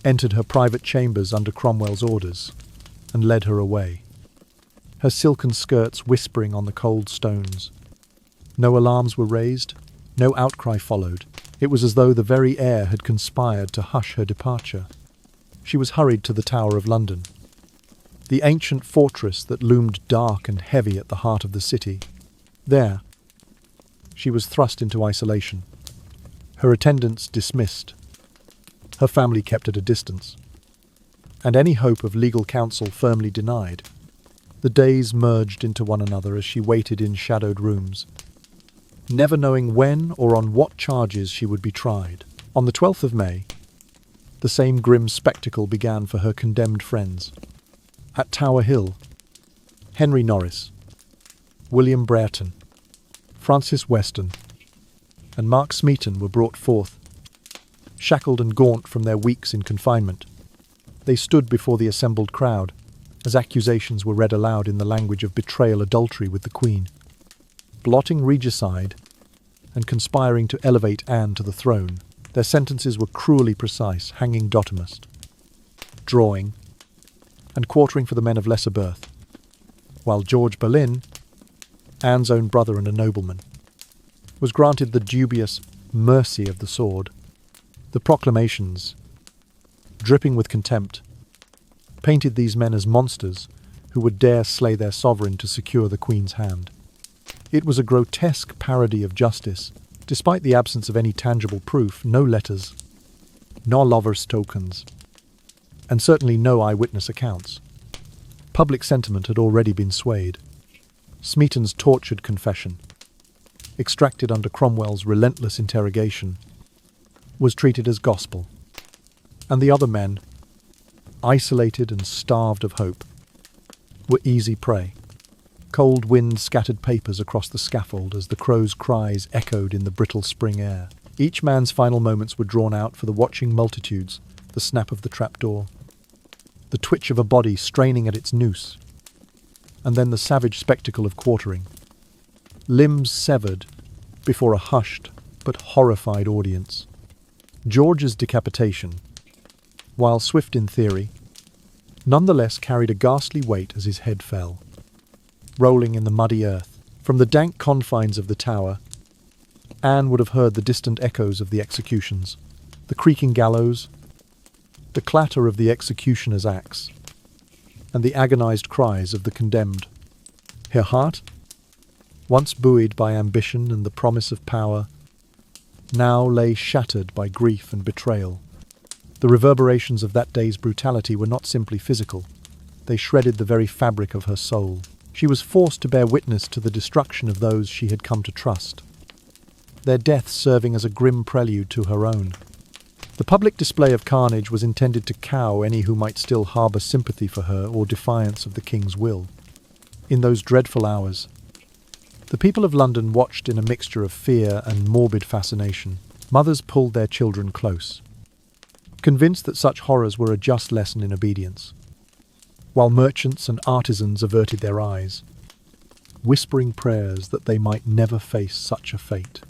entered her private chambers under Cromwell's orders and led her away, her silken skirts whispering on the cold stones. No alarms were raised, no outcry followed. It was as though the very air had conspired to hush her departure. She was hurried to the Tower of London, the ancient fortress that loomed dark and heavy at the heart of the city. There, she was thrust into isolation, her attendants dismissed, her family kept at a distance, and any hope of legal counsel firmly denied. The days merged into one another as she waited in shadowed rooms, never knowing when or on what charges she would be tried. On the 12th of May, the same grim spectacle began for her condemned friends. At Tower Hill, Henry Norris, William Brereton, Francis Weston, and Mark Smeaton were brought forth. Shackled and gaunt from their weeks in confinement, they stood before the assembled crowd as accusations were read aloud in the language of betrayal, adultery with the Queen. plotting regicide and conspiring to elevate Anne to the throne. Their sentences were cruelly precise, hanging Dotimus, drawing, and quartering for the men of lesser birth, while George Boleyn, Anne's own brother and a nobleman, was granted the dubious mercy of the sword. The proclamations, dripping with contempt, painted these men as monsters who would dare slay their sovereign to secure the Queen's hand. It was a grotesque parody of justice. Despite the absence of any tangible proof, no letters, no lovers' tokens, and certainly no eyewitness accounts. Public sentiment had already been swayed. Smeaton's tortured confession, extracted under Cromwell's relentless interrogation, was treated as gospel, and the other men, isolated and starved of hope, were easy prey. Cold wind scattered papers across the scaffold as the crow's cries echoed in the brittle spring air. Each man's final moments were drawn out for the watching multitudes, the snap of the trapdoor, the twitch of a body straining at its noose, and then the savage spectacle of quartering. Limbs severed before a hushed but horrified audience. George's decapitation, while swift in theory, nonetheless carried a ghastly weight as his head fell, rolling in the muddy earth. From the dank confines of the tower, Anne would have heard the distant echoes of the executions, the creaking gallows, the clatter of the executioner's axe, and the agonized cries of the condemned. Her heart, once buoyed by ambition and the promise of power, now lay shattered by grief and betrayal. The reverberations of that day's brutality were not simply physical. They shredded the very fabric of her soul. She was forced to bear witness to the destruction of those she had come to trust, their deaths serving as a grim prelude to her own. The public display of carnage was intended to cow any who might still harbour sympathy for her or defiance of the king's will. In those dreadful hours, the people of London watched in a mixture of fear and morbid fascination. Mothers pulled their children close, convinced that such horrors were a just lesson in obedience, while merchants and artisans averted their eyes, whispering prayers that they might never face such a fate.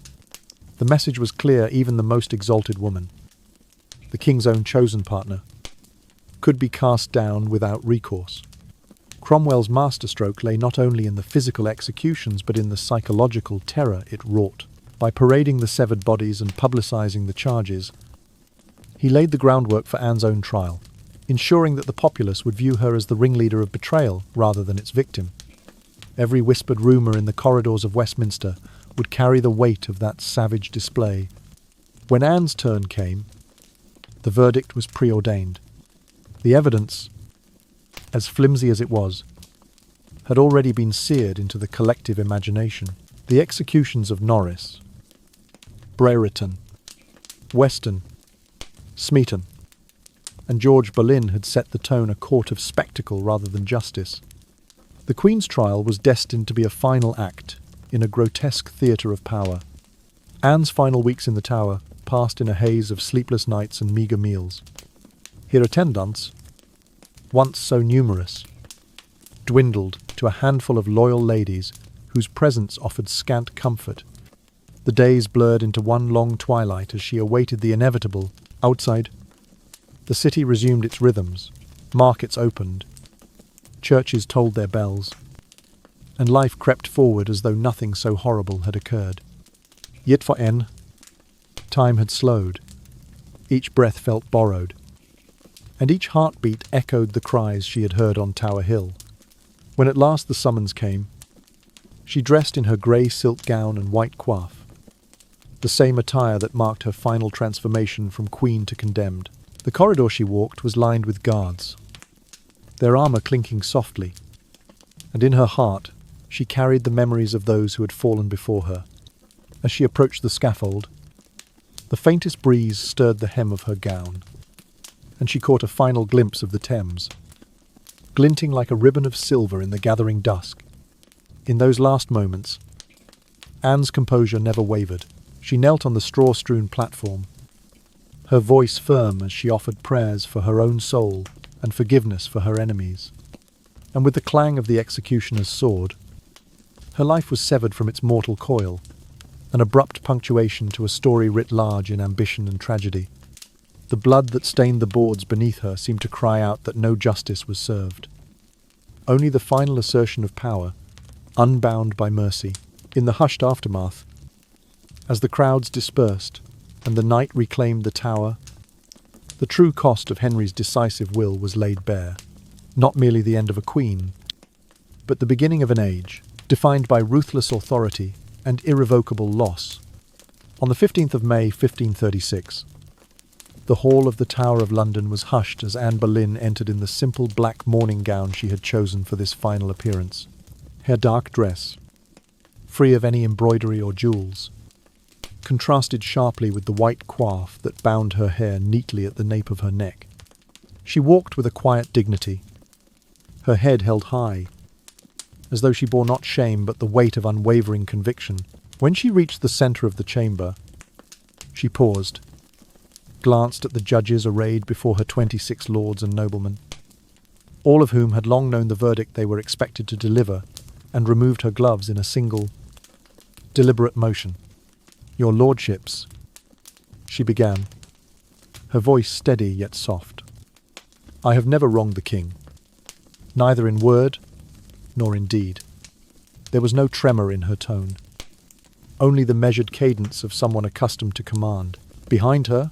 The message was clear. Even the most exalted woman, the king's own chosen partner, could be cast down without recourse. Cromwell's masterstroke lay not only in the physical executions but in the psychological terror it wrought. By parading the severed bodies and publicising the charges, he laid the groundwork for Anne's own trial, ensuring that the populace would view her as the ringleader of betrayal rather than its victim. Every whispered rumour in the corridors of Westminster would carry the weight of that savage display. When Anne's turn came, the verdict was preordained. The evidence, as flimsy as it was, had already been seared into the collective imagination. The executions of Norris, Brereton, Weston, Smeaton, and George Boleyn had set the tone, a court of spectacle rather than justice. The Queen's trial was destined to be a final act in a grotesque theatre of power. Anne's final weeks in the Tower passed in a haze of sleepless nights and meagre meals. Her attendants, once so numerous, dwindled to a handful of loyal ladies whose presence offered scant comfort. The days blurred into one long twilight as she awaited the inevitable. Outside, the city resumed its rhythms, markets opened, churches tolled their bells, and life crept forward as though nothing so horrible had occurred. Yet for Anne, time had slowed. Each breath felt borrowed, and each heartbeat echoed the cries she had heard on Tower Hill. When at last the summons came, she dressed in her grey silk gown and white coif, the same attire that marked her final transformation from queen to condemned. The corridor she walked was lined with guards, their armour clinking softly, and in her heart she carried the memories of those who had fallen before her. As she approached the scaffold, the faintest breeze stirred the hem of her gown, and she caught a final glimpse of the Thames, glinting like a ribbon of silver in the gathering dusk. In those last moments, Anne's composure never wavered. She knelt on the straw-strewn platform, her voice firm as she offered prayers for her own soul and forgiveness for her enemies. And with the clang of the executioner's sword, Her life was severed from its mortal coil, an abrupt punctuation to a story writ large in ambition and tragedy. The blood that stained the boards beneath her seemed to cry out that no justice was served. Only the final assertion of power, unbound by mercy. In the hushed aftermath, as the crowds dispersed and the night reclaimed the tower, the true cost of Henry's decisive will was laid bare. Not merely the end of a queen, but the beginning of an age, defined by ruthless authority and irrevocable loss. On the 15th of May 1536, the hall of the Tower of London was hushed as Anne Boleyn entered in the simple black mourning gown she had chosen for this final appearance. Her dark dress, free of any embroidery or jewels, contrasted sharply with the white coif that bound her hair neatly at the nape of her neck. She walked with a quiet dignity, her head held high, as though she bore not shame but the weight of unwavering conviction. When she reached the centre of the chamber, she paused, glanced at the judges arrayed before her 26 lords and noblemen, all of whom had long known the verdict they were expected to deliver, and removed her gloves in a single, deliberate motion. "Your lordships," she began, her voice steady yet soft. "I have never wronged the king, neither in word nor in deed." There was no tremor in her tone, only the measured cadence of someone accustomed to command. Behind her,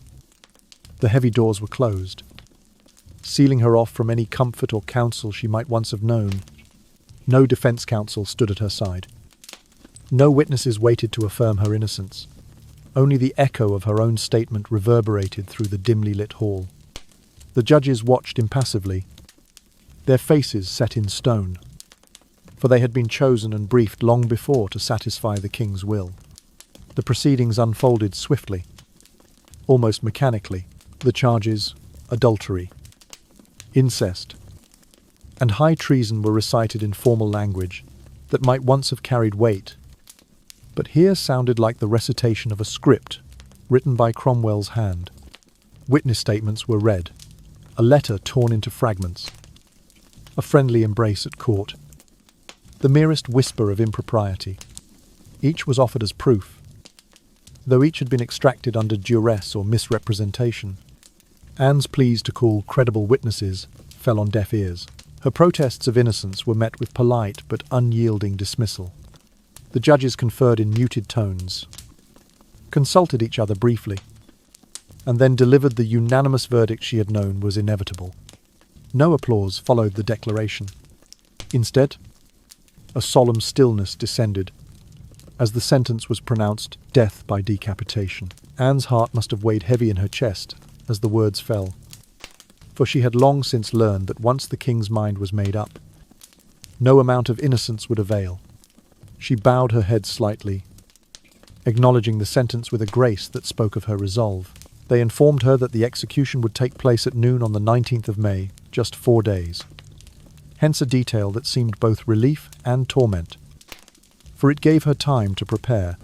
the heavy doors were closed, sealing her off from any comfort or counsel she might once have known. No defense counsel stood at her side. No witnesses waited to affirm her innocence. Only the echo of her own statement reverberated through the dimly lit hall. The judges watched impassively, their faces set in stone, for they had been chosen and briefed long before to satisfy the king's will. The proceedings unfolded swiftly, almost mechanically. The charges, adultery, incest, and high treason were recited in formal language that might once have carried weight, but here sounded like the recitation of a script written by Cromwell's hand. Witness statements were read, a letter torn into fragments, a friendly embrace at court, the merest whisper of impropriety. Each was offered as proof, though each had been extracted under duress or misrepresentation. Anne's pleas to call credible witnesses fell on deaf ears. Her protests of innocence were met with polite but unyielding dismissal. The judges conferred in muted tones, consulted each other briefly, and then delivered the unanimous verdict she had known was inevitable. No applause followed the declaration. Instead, a solemn stillness descended as the sentence was pronounced death by decapitation. Anne's heart must have weighed heavy in her chest as the words fell, for she had long since learned that once the king's mind was made up, no amount of innocence would avail. She bowed her head slightly, acknowledging the sentence with a grace that spoke of her resolve. They informed her that the execution would take place at noon on the 19th of May, just 4 days. Hence a detail that seemed both relief and torment, for it gave her time to prepare,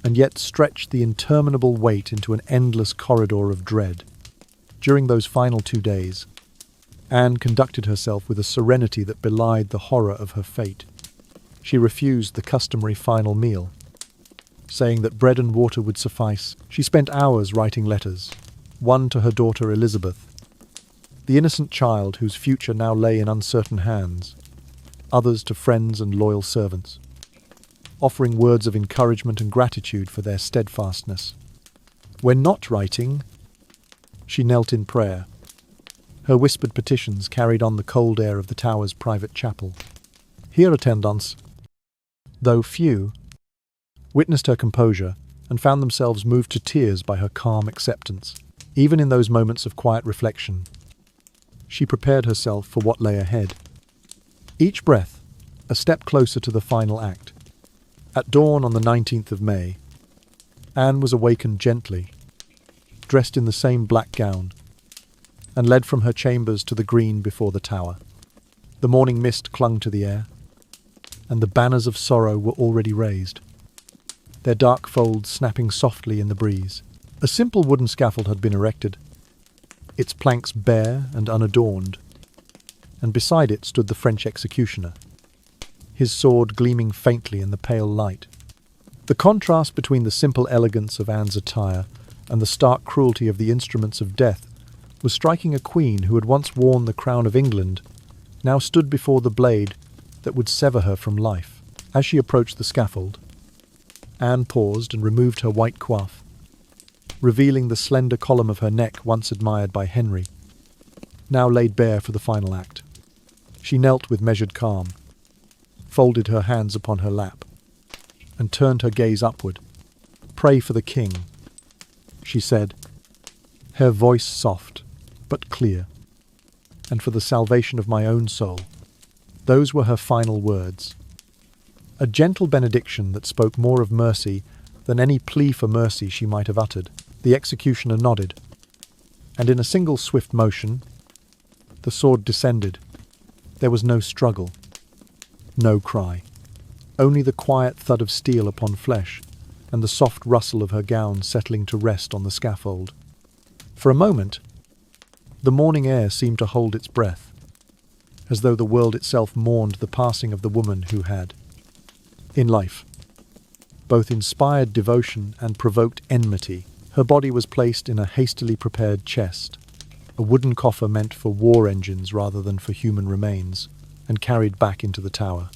and yet stretched the interminable wait into an endless corridor of dread. During those final 2 days, Anne conducted herself with a serenity that belied the horror of her fate. She refused the customary final meal, saying that bread and water would suffice. She spent hours writing letters, one to her daughter Elizabeth, the innocent child whose future now lay in uncertain hands, others to friends and loyal servants, offering words of encouragement and gratitude for their steadfastness. When not writing, she knelt in prayer. Her whispered petitions carried on the cold air of the tower's private chapel. Here attendants, though few, witnessed her composure and found themselves moved to tears by her calm acceptance. Even in those moments of quiet reflection, she prepared herself for what lay ahead. Each breath, a step closer to the final act. At dawn on the 19th of May, Anne was awakened gently, dressed in the same black gown, and led from her chambers to the green before the tower. The morning mist clung to the air, and the banners of sorrow were already raised, their dark folds snapping softly in the breeze. A simple wooden scaffold had been erected, its planks bare and unadorned, and beside it stood the French executioner. his sword gleaming faintly in the pale light. The contrast between the simple elegance of Anne's attire and the stark cruelty of the instruments of death was striking. A queen who had once worn the crown of England now stood before the blade that would sever her from life. As she approached the scaffold, Anne paused and removed her white coif, revealing the slender column of her neck once admired by Henry, now laid bare for the final act. She knelt with measured calm, folded her hands upon her lap, and turned her gaze upward. "Pray for the king," she said, her voice soft but clear, "and for the salvation of my own soul." Those were her final words. A gentle benediction that spoke more of mercy than any plea for mercy she might have uttered. The executioner nodded, and in a single swift motion, the sword descended. There was no struggle, no cry, only the quiet thud of steel upon flesh and the soft rustle of her gown settling to rest on the scaffold. For a moment, the morning air seemed to hold its breath, as though the world itself mourned the passing of the woman who had, in life, both inspired devotion and provoked enmity. Her body was placed in a hastily prepared chest, a wooden coffer meant for war engines rather than for human remains, and carried back into the tower.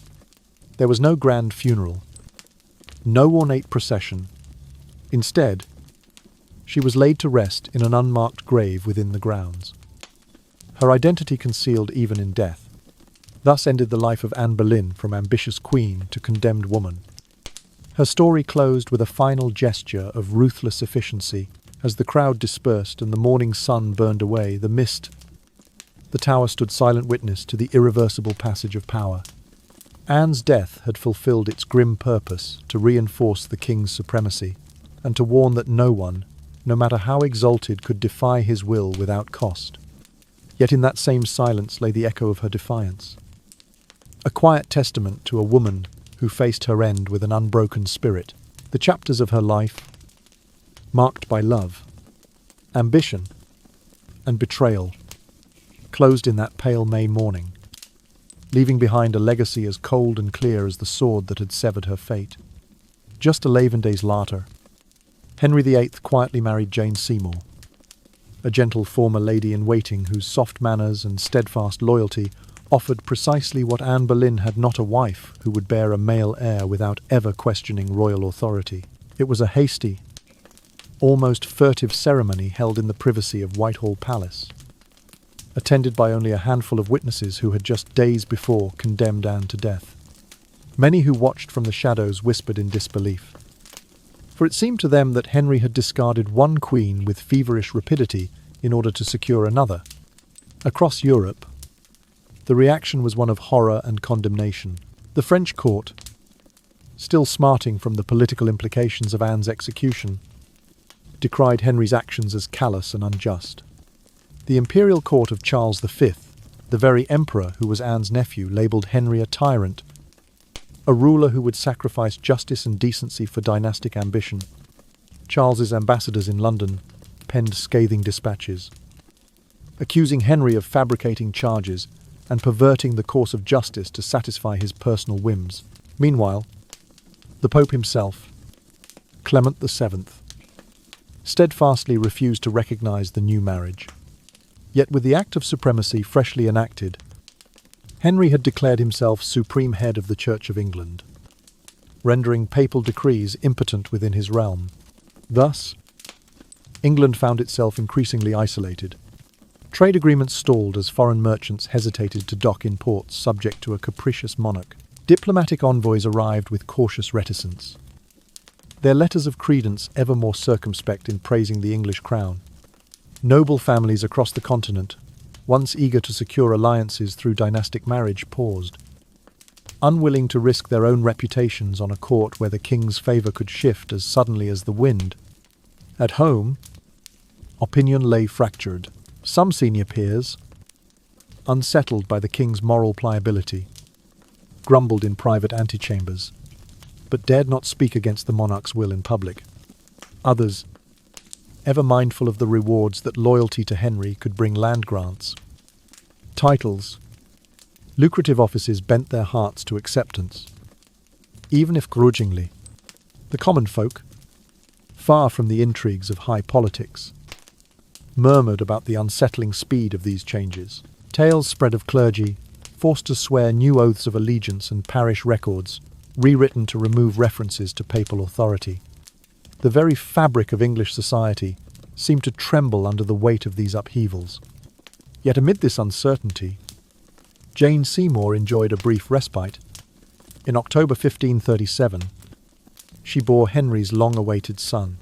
There was no grand funeral, no ornate procession. Instead, she was laid to rest in an unmarked grave within the grounds, her identity concealed even in death. Thus ended the life of Anne Boleyn, from ambitious queen to condemned woman. Her story closed with a final gesture of ruthless efficiency. As the crowd dispersed and the morning sun burned away the mist, the tower stood silent witness to the irreversible passage of power. Anne's death had fulfilled its grim purpose to reinforce the king's supremacy, and to warn that no one, no matter how exalted, could defy his will without cost. Yet in that same silence lay the echo of her defiance, a quiet testament to a woman who faced her end with an unbroken spirit. The chapters of her life, marked by love, ambition, and betrayal, closed in that pale May morning, leaving behind a legacy as cold and clear as the sword that had severed her fate. Just 11 days later, Henry VIII quietly married Jane Seymour, a gentle former lady-in-waiting whose soft manners and steadfast loyalty offered precisely what Anne Boleyn had: not a wife who would bear a male heir without ever questioning royal authority. It was a hasty, almost furtive ceremony held in the privacy of Whitehall Palace, attended by only a handful of witnesses who had just days before condemned Anne to death. Many who watched from the shadows whispered in disbelief, for it seemed to them that Henry had discarded one queen with feverish rapidity in order to secure another. Across Europe, the reaction was one of horror and condemnation. The French court, still smarting from the political implications of Anne's execution, decried Henry's actions as callous and unjust. The imperial court of Charles V, the very emperor who was Anne's nephew, labelled Henry a tyrant, a ruler who would sacrifice justice and decency for dynastic ambition. Charles's ambassadors in London penned scathing dispatches, accusing Henry of fabricating charges and perverting the course of justice to satisfy his personal whims. Meanwhile, the Pope himself, Clement VII, steadfastly refused to recognize the new marriage. Yet with the Act of Supremacy freshly enacted, Henry had declared himself supreme head of the Church of England, rendering papal decrees impotent within his realm. Thus, England found itself increasingly isolated. Trade agreements stalled as foreign merchants hesitated to dock in ports subject to a capricious monarch. Diplomatic envoys arrived with cautious reticence, their letters of credence ever more circumspect in praising the English crown. Noble families across the continent, once eager to secure alliances through dynastic marriage, paused, unwilling to risk their own reputations on a court where the king's favour could shift as suddenly as the wind. At home, opinion lay fractured. Some senior peers, unsettled by the king's moral pliability, grumbled in private antechambers, but dared not speak against the monarch's will in public. Others, ever mindful of the rewards that loyalty to Henry could bring, land grants, titles, Lucrative offices bent their hearts to acceptance, even if grudgingly. The common folk, far from the intrigues of high politics, murmured about the unsettling speed of these changes. Tales spread of clergy forced to swear new oaths of allegiance and parish records, rewritten to remove references to papal authority. The very fabric of English society seemed to tremble under the weight of these upheavals. Yet amid this uncertainty, Jane Seymour enjoyed a brief respite. In October 1537, she bore Henry's long-awaited son,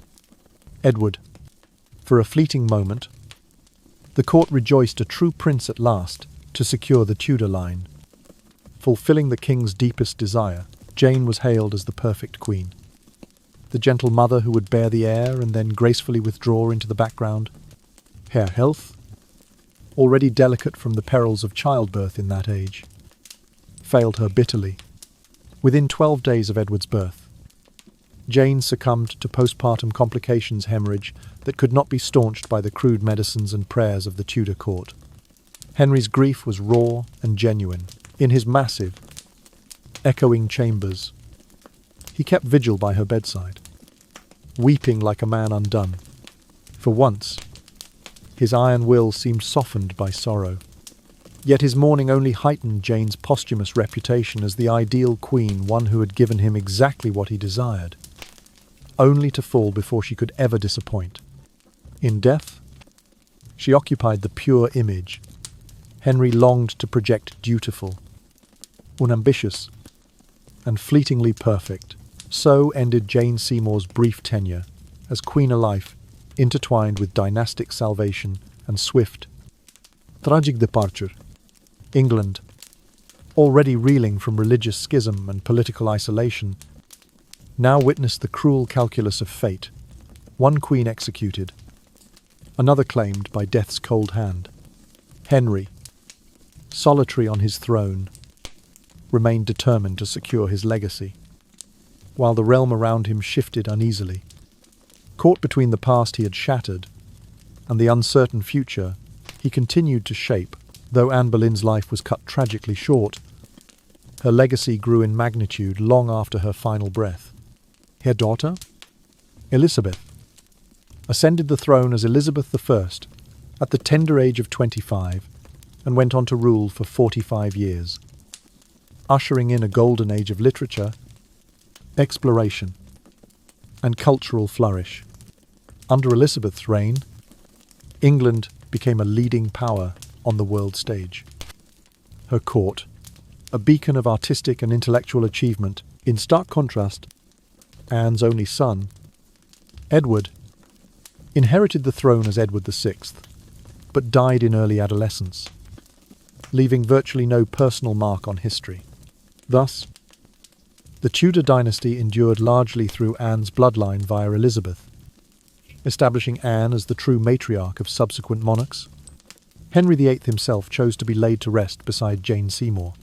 Edward. For a fleeting moment, the court rejoiced a true prince at last to secure the Tudor line. Fulfilling the king's deepest desire, Jane was hailed as the perfect queen. The gentle mother who would bear the heir and then gracefully withdraw into the background. Her health, already delicate from the perils of childbirth in that age, failed her bitterly. Within 12 days of Edward's birth, Jane succumbed to postpartum complications hemorrhage that could not be staunched by the crude medicines and prayers of the Tudor court. Henry's grief was raw and genuine. In his massive, echoing chambers, he kept vigil by her bedside, weeping like a man undone. For once, his iron will seemed softened by sorrow. Yet his mourning only heightened Jane's posthumous reputation as the ideal queen, one who had given him exactly what he desired, only to fall before she could ever disappoint. In death, she occupied the pure image Henry longed to project: dutiful, unambitious, and fleetingly perfect. So ended Jane Seymour's brief tenure as queen, a life intertwined with dynastic salvation and swift, tragic departure. England, already reeling from religious schism and political isolation, now witnessed the cruel calculus of fate. One queen executed, another claimed by death's cold hand. Henry, solitary on his throne, remained determined to secure his legacy, while the realm around him shifted uneasily. Caught between the past he had shattered and the uncertain future he continued to shape. Though Anne Boleyn's life was cut tragically short, her legacy grew in magnitude long after her final breath. Her daughter, Elizabeth, ascended the throne as Elizabeth I at the tender age of 25 and went on to rule for 45 years, ushering in a golden age of literature, exploration, and cultural flourish. Under Elizabeth's reign, England became a leading power on the world stage. Her court, a beacon of artistic and intellectual achievement, in stark contrast, Anne's only son, Edward, inherited the throne as Edward VI, but died in early adolescence, leaving virtually no personal mark on history. Thus, the Tudor dynasty endured largely through Anne's bloodline via Elizabeth, establishing Anne as the true matriarch of subsequent monarchs. Henry VIII himself chose to be laid to rest beside Jane Seymour,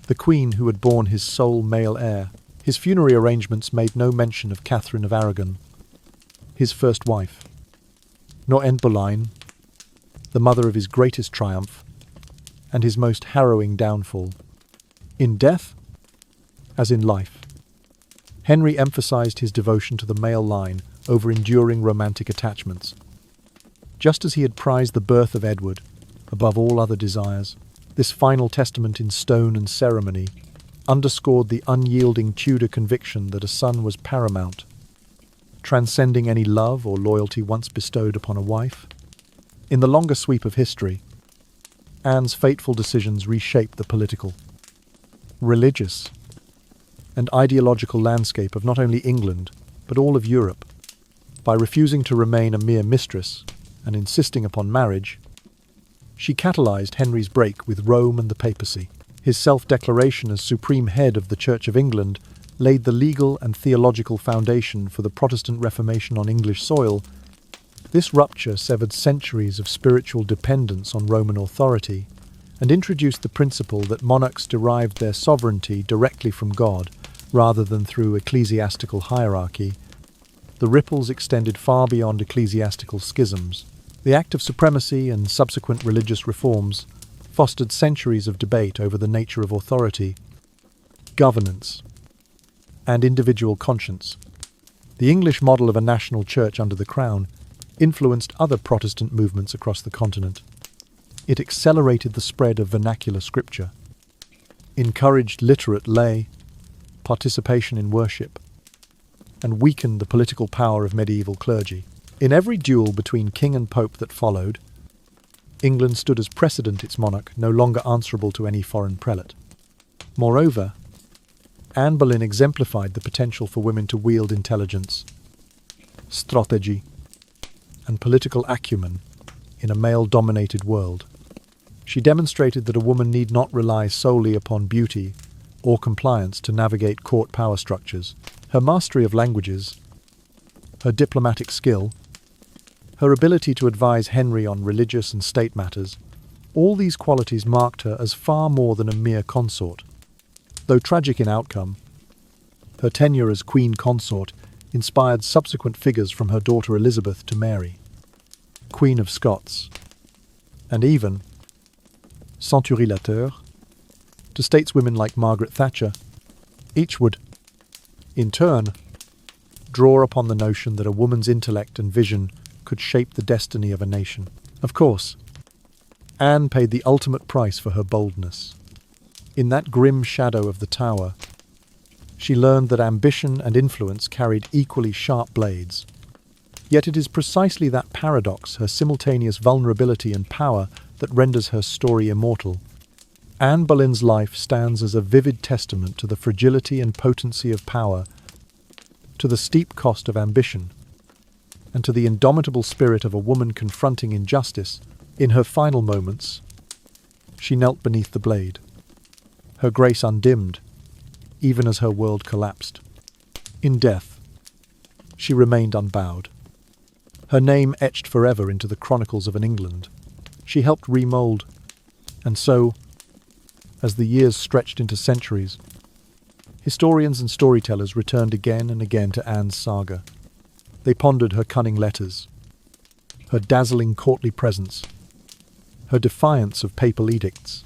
the queen who had borne his sole male heir. His funerary arrangements made no mention of Catherine of Aragon, his first wife, nor Anne Boleyn, the mother of his greatest triumph and his most harrowing downfall. In death, as in life, Henry emphasized his devotion to the male line over enduring romantic attachments. Just as he had prized the birth of Edward above all other desires, this final testament in stone and ceremony underscored the unyielding Tudor conviction that a son was paramount, transcending any love or loyalty once bestowed upon a wife. In the longer sweep of history, Anne's fateful decisions reshaped the political, religious, and ideological landscape of not only England, but all of Europe. By refusing to remain a mere mistress and insisting upon marriage, she catalyzed Henry's break with Rome and the papacy. His self-declaration as supreme head of the Church of England laid the legal and theological foundation for the Protestant Reformation on English soil. This rupture severed centuries of spiritual dependence on Roman authority and introduced the principle that monarchs derived their sovereignty directly from God rather than through ecclesiastical hierarchy. The ripples extended far beyond ecclesiastical schisms. The Act of Supremacy and subsequent religious reforms fostered centuries of debate over the nature of authority, governance, and individual conscience. The English model of a national church under the crown influenced other Protestant movements across the continent. It accelerated the spread of vernacular scripture, encouraged literate lay participation in worship, and weakened the political power of medieval clergy. In every duel between king and pope that followed, England stood as precedent its monarch, no longer answerable to any foreign prelate. Moreover, Anne Boleyn exemplified the potential for women to wield intelligence, strategy, and political acumen in a male-dominated world. She demonstrated that a woman need not rely solely upon beauty or compliance to navigate court power structures. Her mastery of languages, her diplomatic skill, her ability to advise Henry on religious and state matters, all these qualities marked her as far more than a mere consort. Though tragic in outcome, her tenure as Queen Consort inspired subsequent figures from her daughter Elizabeth to Mary, Queen of Scots, and even, centurilateur, to stateswomen like Margaret Thatcher. Each would, in turn, draw upon the notion that a woman's intellect and vision could shape the destiny of a nation. Of course, Anne paid the ultimate price for her boldness. In that grim shadow of the Tower, she learned that ambition and influence carried equally sharp blades. Yet it is precisely that paradox, her simultaneous vulnerability and power, that renders her story immortal. Anne Boleyn's life stands as a vivid testament to the fragility and potency of power, to the steep cost of ambition, and to the indomitable spirit of a woman confronting injustice. In her final moments, she knelt beneath the blade, her grace undimmed, even as her world collapsed. In death, she remained unbowed, her name etched forever into the chronicles of an England she helped remold, and so, as the years stretched into centuries, historians and storytellers returned again and again to Anne's saga. They pondered her cunning letters, her dazzling courtly presence, her defiance of papal edicts,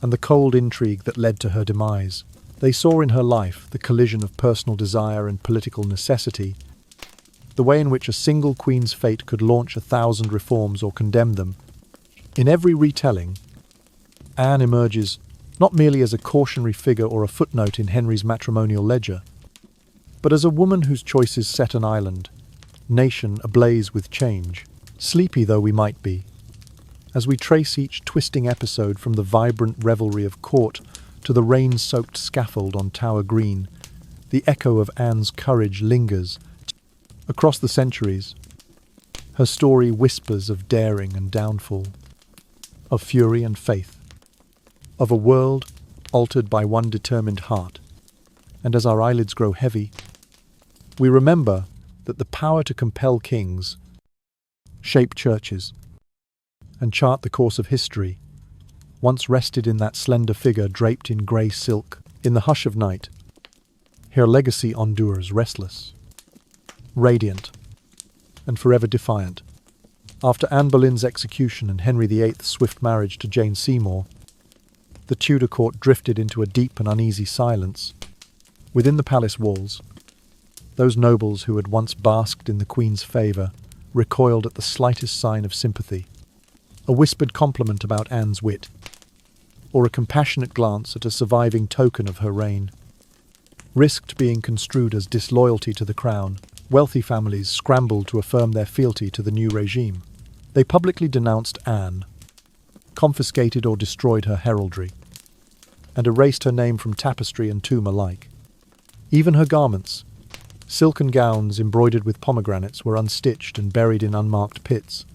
and the cold intrigue that led to her demise. They saw in her life the collision of personal desire and political necessity, the way in which a single queen's fate could launch 1,000 reforms or condemn them. In every retelling, Anne emerges not merely as a cautionary figure or a footnote in Henry's matrimonial ledger, but as a woman whose choices set an island, nation ablaze with change. Sleepy though we might be, as we trace each twisting episode from the vibrant revelry of court to the rain-soaked scaffold on Tower Green, the echo of Anne's courage lingers. Across the centuries, her story whispers of daring and downfall, of fury and faith, of a world altered by one determined heart. And as our eyelids grow heavy, we remember that the power to compel kings, shape churches, and chart the course of history once rested in that slender figure draped in grey silk. In the hush of night, her legacy endures restless, radiant, and forever defiant. After Anne Boleyn's execution and Henry VIII's swift marriage to Jane Seymour, the Tudor court drifted into a deep and uneasy silence. Within the palace walls, those nobles who had once basked in the Queen's favour recoiled at the slightest sign of sympathy. A whispered compliment about Anne's wit, or a compassionate glance at a surviving token of her reign, risked being construed as disloyalty to the crown. Wealthy families scrambled to affirm their fealty to the new regime. They publicly denounced Anne, confiscated or destroyed her heraldry, and erased her name from tapestry and tomb alike. Even her garments, silken gowns embroidered with pomegranates, were unstitched and buried in unmarked pits,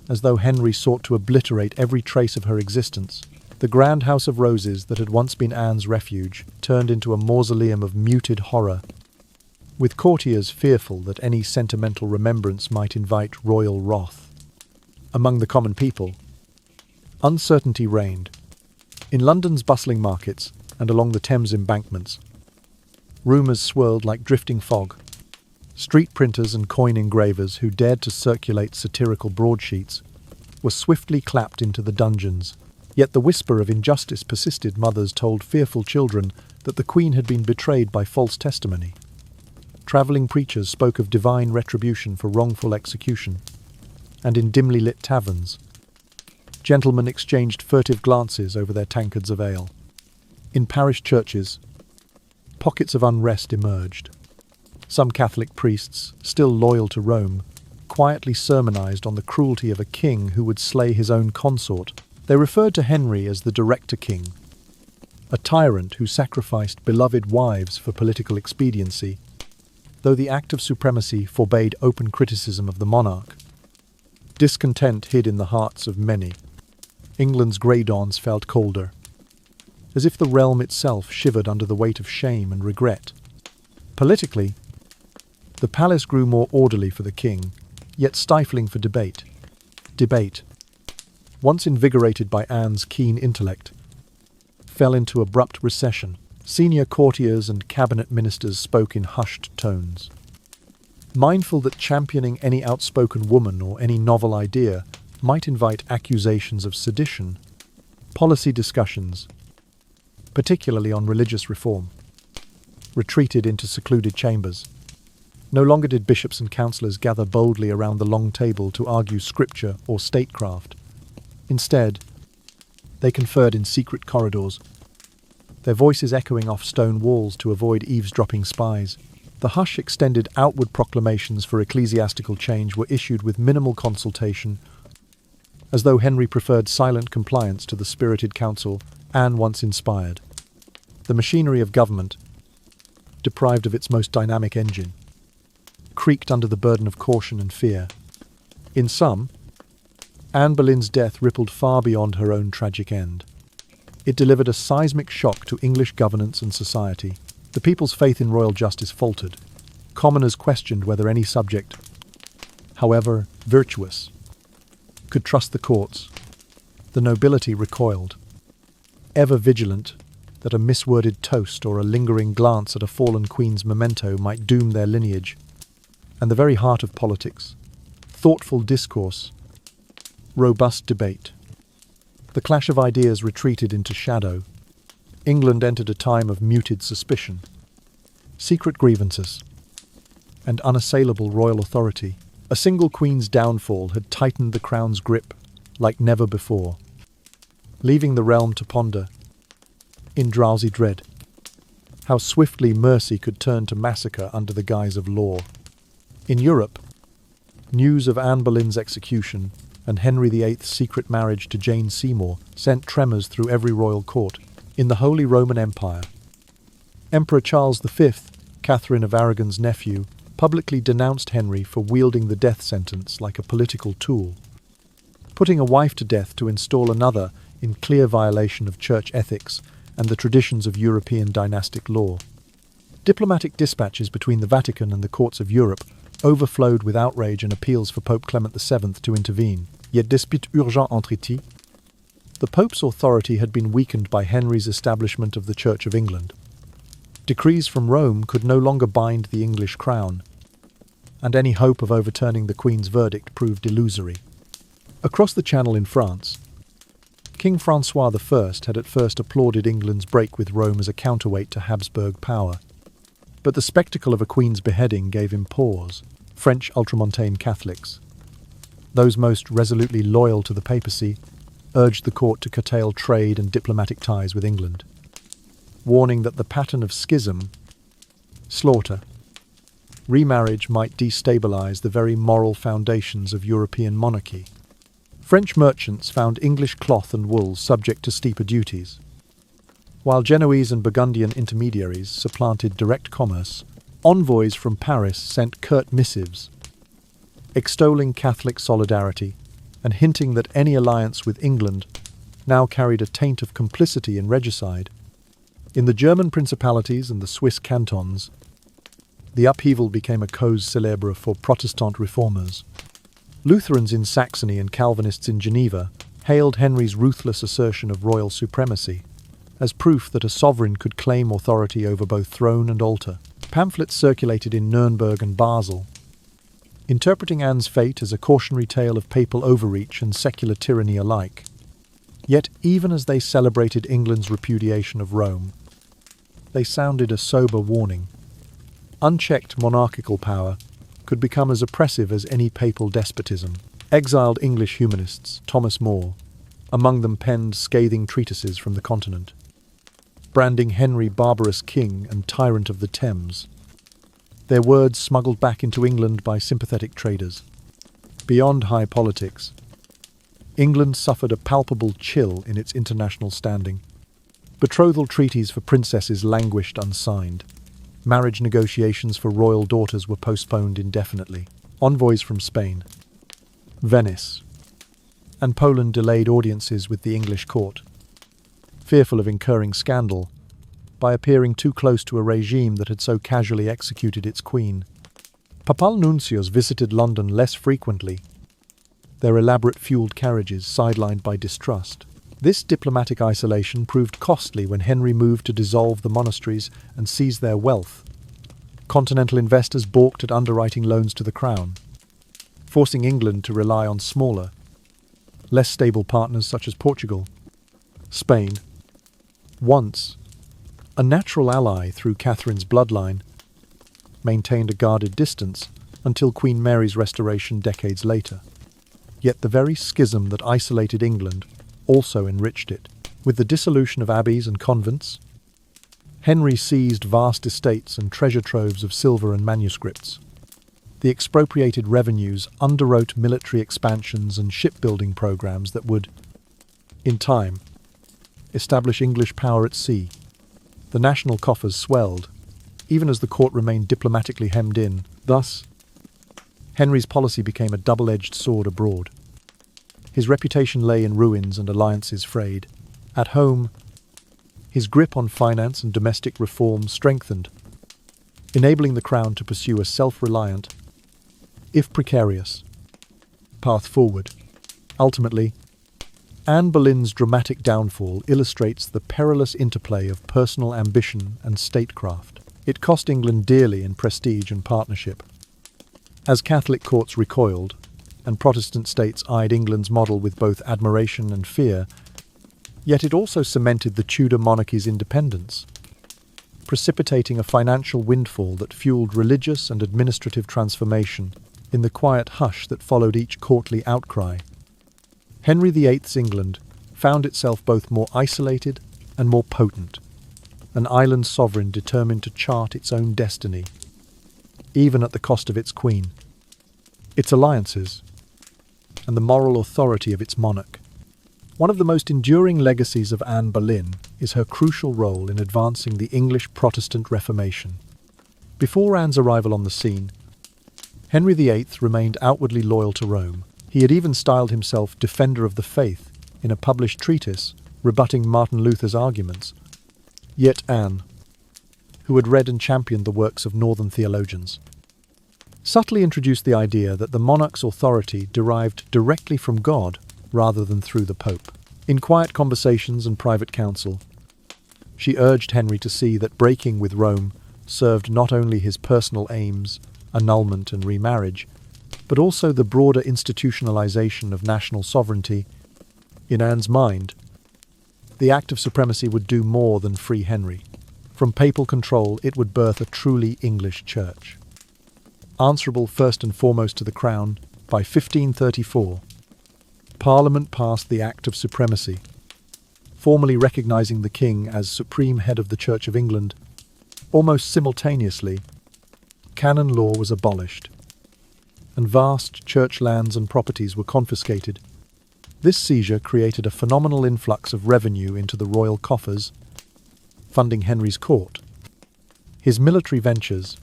as though Henry sought to obliterate every trace of her existence. The grand house of roses that had once been Anne's refuge turned into a mausoleum of muted horror, with courtiers fearful that any sentimental remembrance might invite royal wrath. Among the common people, uncertainty reigned. In London's bustling markets and along the Thames embankments, rumours swirled like drifting fog. Street printers and coin engravers who dared to circulate satirical broadsheets were swiftly clapped into the dungeons. Yet the whisper of injustice persisted. Mothers told fearful children that the Queen had been betrayed by false testimony. Travelling preachers spoke of divine retribution for wrongful execution. And in dimly lit taverns, gentlemen exchanged furtive glances over their tankards of ale. In parish churches, pockets of unrest emerged. Some Catholic priests, still loyal to Rome, quietly sermonized on the cruelty of a king who would slay his own consort. They referred to Henry as the Director King, a tyrant who sacrificed beloved wives for political expediency. Though the act of supremacy forbade open criticism of the monarch, discontent hid in the hearts of many. England's grey dawns felt colder, as if the realm itself shivered under the weight of shame and regret. Politically, the palace grew more orderly for the king, yet stifling for debate. Debate, once invigorated by Anne's keen intellect, fell into abrupt recession. Senior courtiers and cabinet ministers spoke in hushed tones, mindful that championing any outspoken woman or any novel idea might invite accusations of sedition. Policy discussions, particularly on religious reform, retreated into secluded chambers. No longer did bishops and councillors gather boldly around the long table to argue scripture or statecraft. Instead, they conferred in secret corridors, their voices echoing off stone walls to avoid eavesdropping spies. The hush extended outward proclamations for ecclesiastical change were issued with minimal consultation, as though Henry preferred silent compliance to the spirited counsel Anne once inspired. The machinery of government, deprived of its most dynamic engine, creaked under the burden of caution and fear. In sum, Anne Boleyn's death rippled far beyond her own tragic end. It delivered a seismic shock to English governance and society. The people's faith in royal justice faltered. Commoners questioned whether any subject, however virtuous, could trust the courts. The nobility recoiled, ever vigilant that a misworded toast or a lingering glance at a fallen queen's memento might doom their lineage. And the very heart of politics, thoughtful discourse, robust debate. The clash of ideas retreated into shadow. England entered a time of muted suspicion, secret grievances, and unassailable royal authority. A single queen's downfall had tightened the crown's grip like never before, leaving the realm to ponder, in drowsy dread, how swiftly mercy could turn to massacre under the guise of law. In Europe, news of Anne Boleyn's execution and Henry VIII's secret marriage to Jane Seymour sent tremors through every royal court. In the Holy Roman Empire, Emperor Charles V, Catherine of Aragon's nephew, publicly denounced Henry for wielding the death sentence like a political tool, putting a wife to death to install another in clear violation of church ethics and the traditions of European dynastic law. Diplomatic dispatches between the Vatican and the courts of Europe overflowed with outrage and appeals for Pope Clement VII to intervene. Yet dispute urgent entretis, the Pope's authority had been weakened by Henry's establishment of the Church of England. Decrees from Rome could no longer bind the English crown, and any hope of overturning the Queen's verdict proved illusory. Across the Channel in France, King Francois I had at first applauded England's break with Rome as a counterweight to Habsburg power. But the spectacle of a queen's beheading gave him pause. French ultramontane Catholics, those most resolutely loyal to the papacy, urged the court to curtail trade and diplomatic ties with England, warning that the pattern of schism, slaughter, remarriage might destabilize the very moral foundations of European monarchy. French merchants found English cloth and wool subject to steeper duties, while Genoese and Burgundian intermediaries supplanted direct commerce. Envoys from Paris sent curt missives, extolling Catholic solidarity and hinting that any alliance with England now carried a taint of complicity in regicide. In the German principalities and the Swiss cantons, the upheaval became a cause célèbre for Protestant reformers. Lutherans in Saxony and Calvinists in Geneva hailed Henry's ruthless assertion of royal supremacy as proof that a sovereign could claim authority over both throne and altar. Pamphlets circulated in Nuremberg and Basel, interpreting Anne's fate as a cautionary tale of papal overreach and secular tyranny alike. Yet, even as they celebrated England's repudiation of Rome, they sounded a sober warning. Unchecked monarchical power could become as oppressive as any papal despotism. Exiled English humanists, Thomas More, among them penned scathing treatises from the continent, branding Henry barbarous king and tyrant of the Thames, their words smuggled back into England by sympathetic traders. Beyond high politics, England suffered a palpable chill in its international standing. Betrothal treaties for princesses languished unsigned. Marriage negotiations for royal daughters were postponed indefinitely. Envoys from Spain, Venice, and Poland delayed audiences with the English court, fearful of incurring scandal by appearing too close to a regime that had so casually executed its queen. Papal nuncios visited London less frequently, their elaborate fueled carriages sidelined by distrust. This diplomatic isolation proved costly when Henry moved to dissolve the monasteries and seize their wealth. Continental investors balked at underwriting loans to the crown, forcing England to rely on smaller, less stable partners such as Portugal. Spain, once a natural ally through Catherine's bloodline, maintained a guarded distance until Queen Mary's restoration decades later. Yet the very schism that isolated England also enriched it. With the dissolution of abbeys and convents, Henry seized vast estates and treasure troves of silver and manuscripts. The expropriated revenues underwrote military expansions and shipbuilding programs that would, in time, establish English power at sea. The national coffers swelled, even as the court remained diplomatically hemmed in. Thus, Henry's policy became a double-edged sword abroad. His reputation lay in ruins and alliances frayed. At home, his grip on finance and domestic reform strengthened, enabling the crown to pursue a self-reliant, if precarious, path forward. Ultimately, Anne Boleyn's dramatic downfall illustrates the perilous interplay of personal ambition and statecraft. It cost England dearly in prestige and partnership. As Catholic courts recoiled, and Protestant states eyed England's model with both admiration and fear, yet it also cemented the Tudor monarchy's independence, precipitating a financial windfall that fueled religious and administrative transformation in the quiet hush that followed each courtly outcry. Henry VIII's England found itself both more isolated and more potent, an island sovereign determined to chart its own destiny, even at the cost of its queen, its alliances, and the moral authority of its monarch. One of the most enduring legacies of Anne Boleyn is her crucial role in advancing the English Protestant Reformation. Before Anne's arrival on the scene, Henry VIII remained outwardly loyal to Rome. He had even styled himself defender of the faith in a published treatise rebutting Martin Luther's arguments. Yet Anne, who had read and championed the works of northern theologians, subtly introduced the idea that the monarch's authority derived directly from God rather than through the Pope. In quiet conversations and private counsel, she urged Henry to see that breaking with Rome served not only his personal aims, annulment and remarriage, but also the broader institutionalization of national sovereignty. In Anne's mind, the Act of Supremacy would do more than free Henry. From papal control, it would birth a truly English church, answerable first and foremost to the crown. By 1534, Parliament passed the Act of Supremacy, formally recognizing the king as supreme head of the Church of England. Almost simultaneously, canon law was abolished, and vast church lands and properties were confiscated. This seizure created a phenomenal influx of revenue into the royal coffers, funding Henry's court, his military ventures,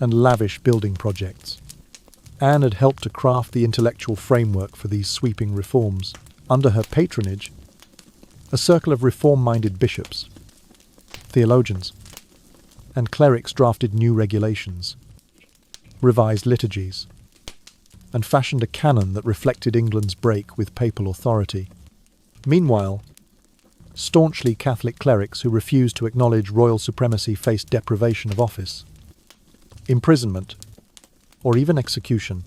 and lavish building projects. Anne had helped to craft the intellectual framework for these sweeping reforms. Under her patronage, a circle of reform-minded bishops, theologians, and clerics drafted new regulations, revised liturgies, and fashioned a canon that reflected England's break with papal authority. Meanwhile, staunchly Catholic clerics who refused to acknowledge royal supremacy faced deprivation of office, imprisonment, or even execution.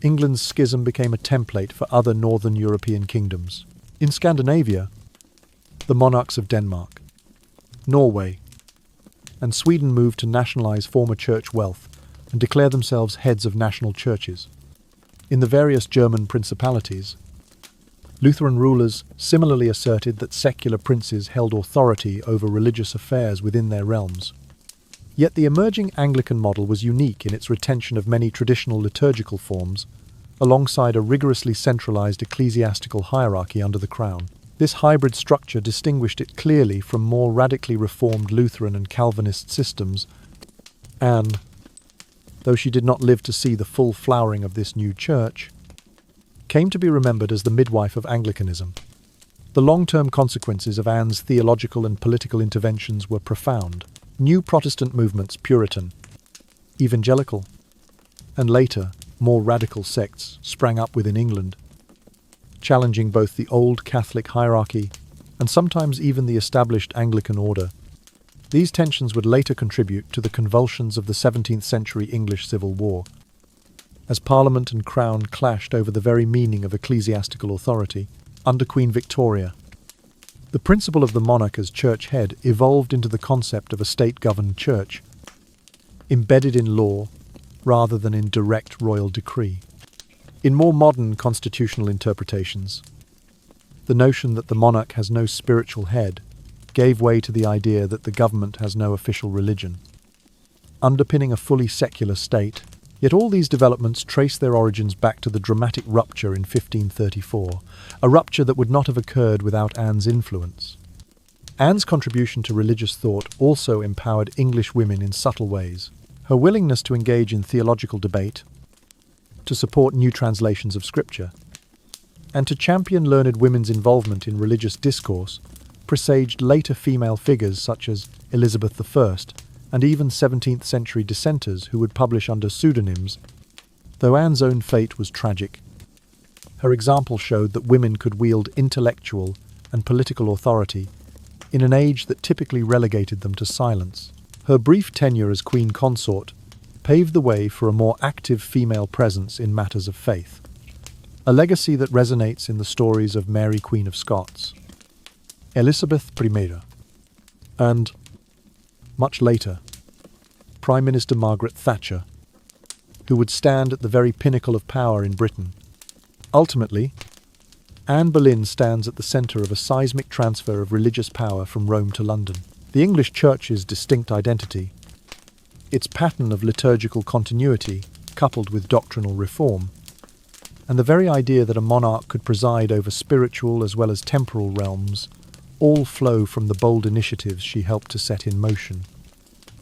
England's schism became a template for other northern European kingdoms. In Scandinavia, the monarchs of Denmark, Norway, and Sweden moved to nationalize former church wealth and declare themselves heads of national churches. In the various German principalities, Lutheran rulers similarly asserted that secular princes held authority over religious affairs within their realms. Yet the emerging Anglican model was unique in its retention of many traditional liturgical forms, alongside a rigorously centralized ecclesiastical hierarchy under the crown. This hybrid structure distinguished it clearly from more radically reformed Lutheran and Calvinist systems, and, though she did not live to see the full flowering of this new church, came to be remembered as the midwife of Anglicanism. The long-term consequences of Anne's theological and political interventions were profound. New Protestant movements, Puritan, Evangelical, and later, more radical sects sprang up within England, challenging both the old Catholic hierarchy and sometimes even the established Anglican order. These tensions would later contribute to the convulsions of the 17th century English Civil War, as Parliament and Crown clashed over the very meaning of ecclesiastical authority. Under Queen Victoria, the principle of the monarch as church head evolved into the concept of a state-governed church, embedded in law rather than in direct royal decree. In more modern constitutional interpretations, the notion that the monarch has no spiritual head gave way to the idea that the government has no official religion, underpinning a fully secular state. Yet all these developments trace their origins back to the dramatic rupture in 1534, a rupture that would not have occurred without Anne's influence. Anne's contribution to religious thought also empowered English women in subtle ways. Her willingness to engage in theological debate, to support new translations of Scripture, and to champion learned women's involvement in religious discourse presaged later female figures such as Elizabeth I, and even 17th century dissenters who would publish under pseudonyms. Though Anne's own fate was tragic, her example showed that women could wield intellectual and political authority in an age that typically relegated them to silence. Her brief tenure as Queen Consort paved the way for a more active female presence in matters of faith, a legacy that resonates in the stories of Mary, Queen of Scots, Elizabeth I, and, much later, Prime Minister Margaret Thatcher, who would stand at the very pinnacle of power in Britain. Ultimately, Anne Boleyn stands at the centre of a seismic transfer of religious power from Rome to London. The English Church's distinct identity, its pattern of liturgical continuity coupled with doctrinal reform, and the very idea that a monarch could preside over spiritual as well as temporal realms, all flow from the bold initiatives she helped to set in motion.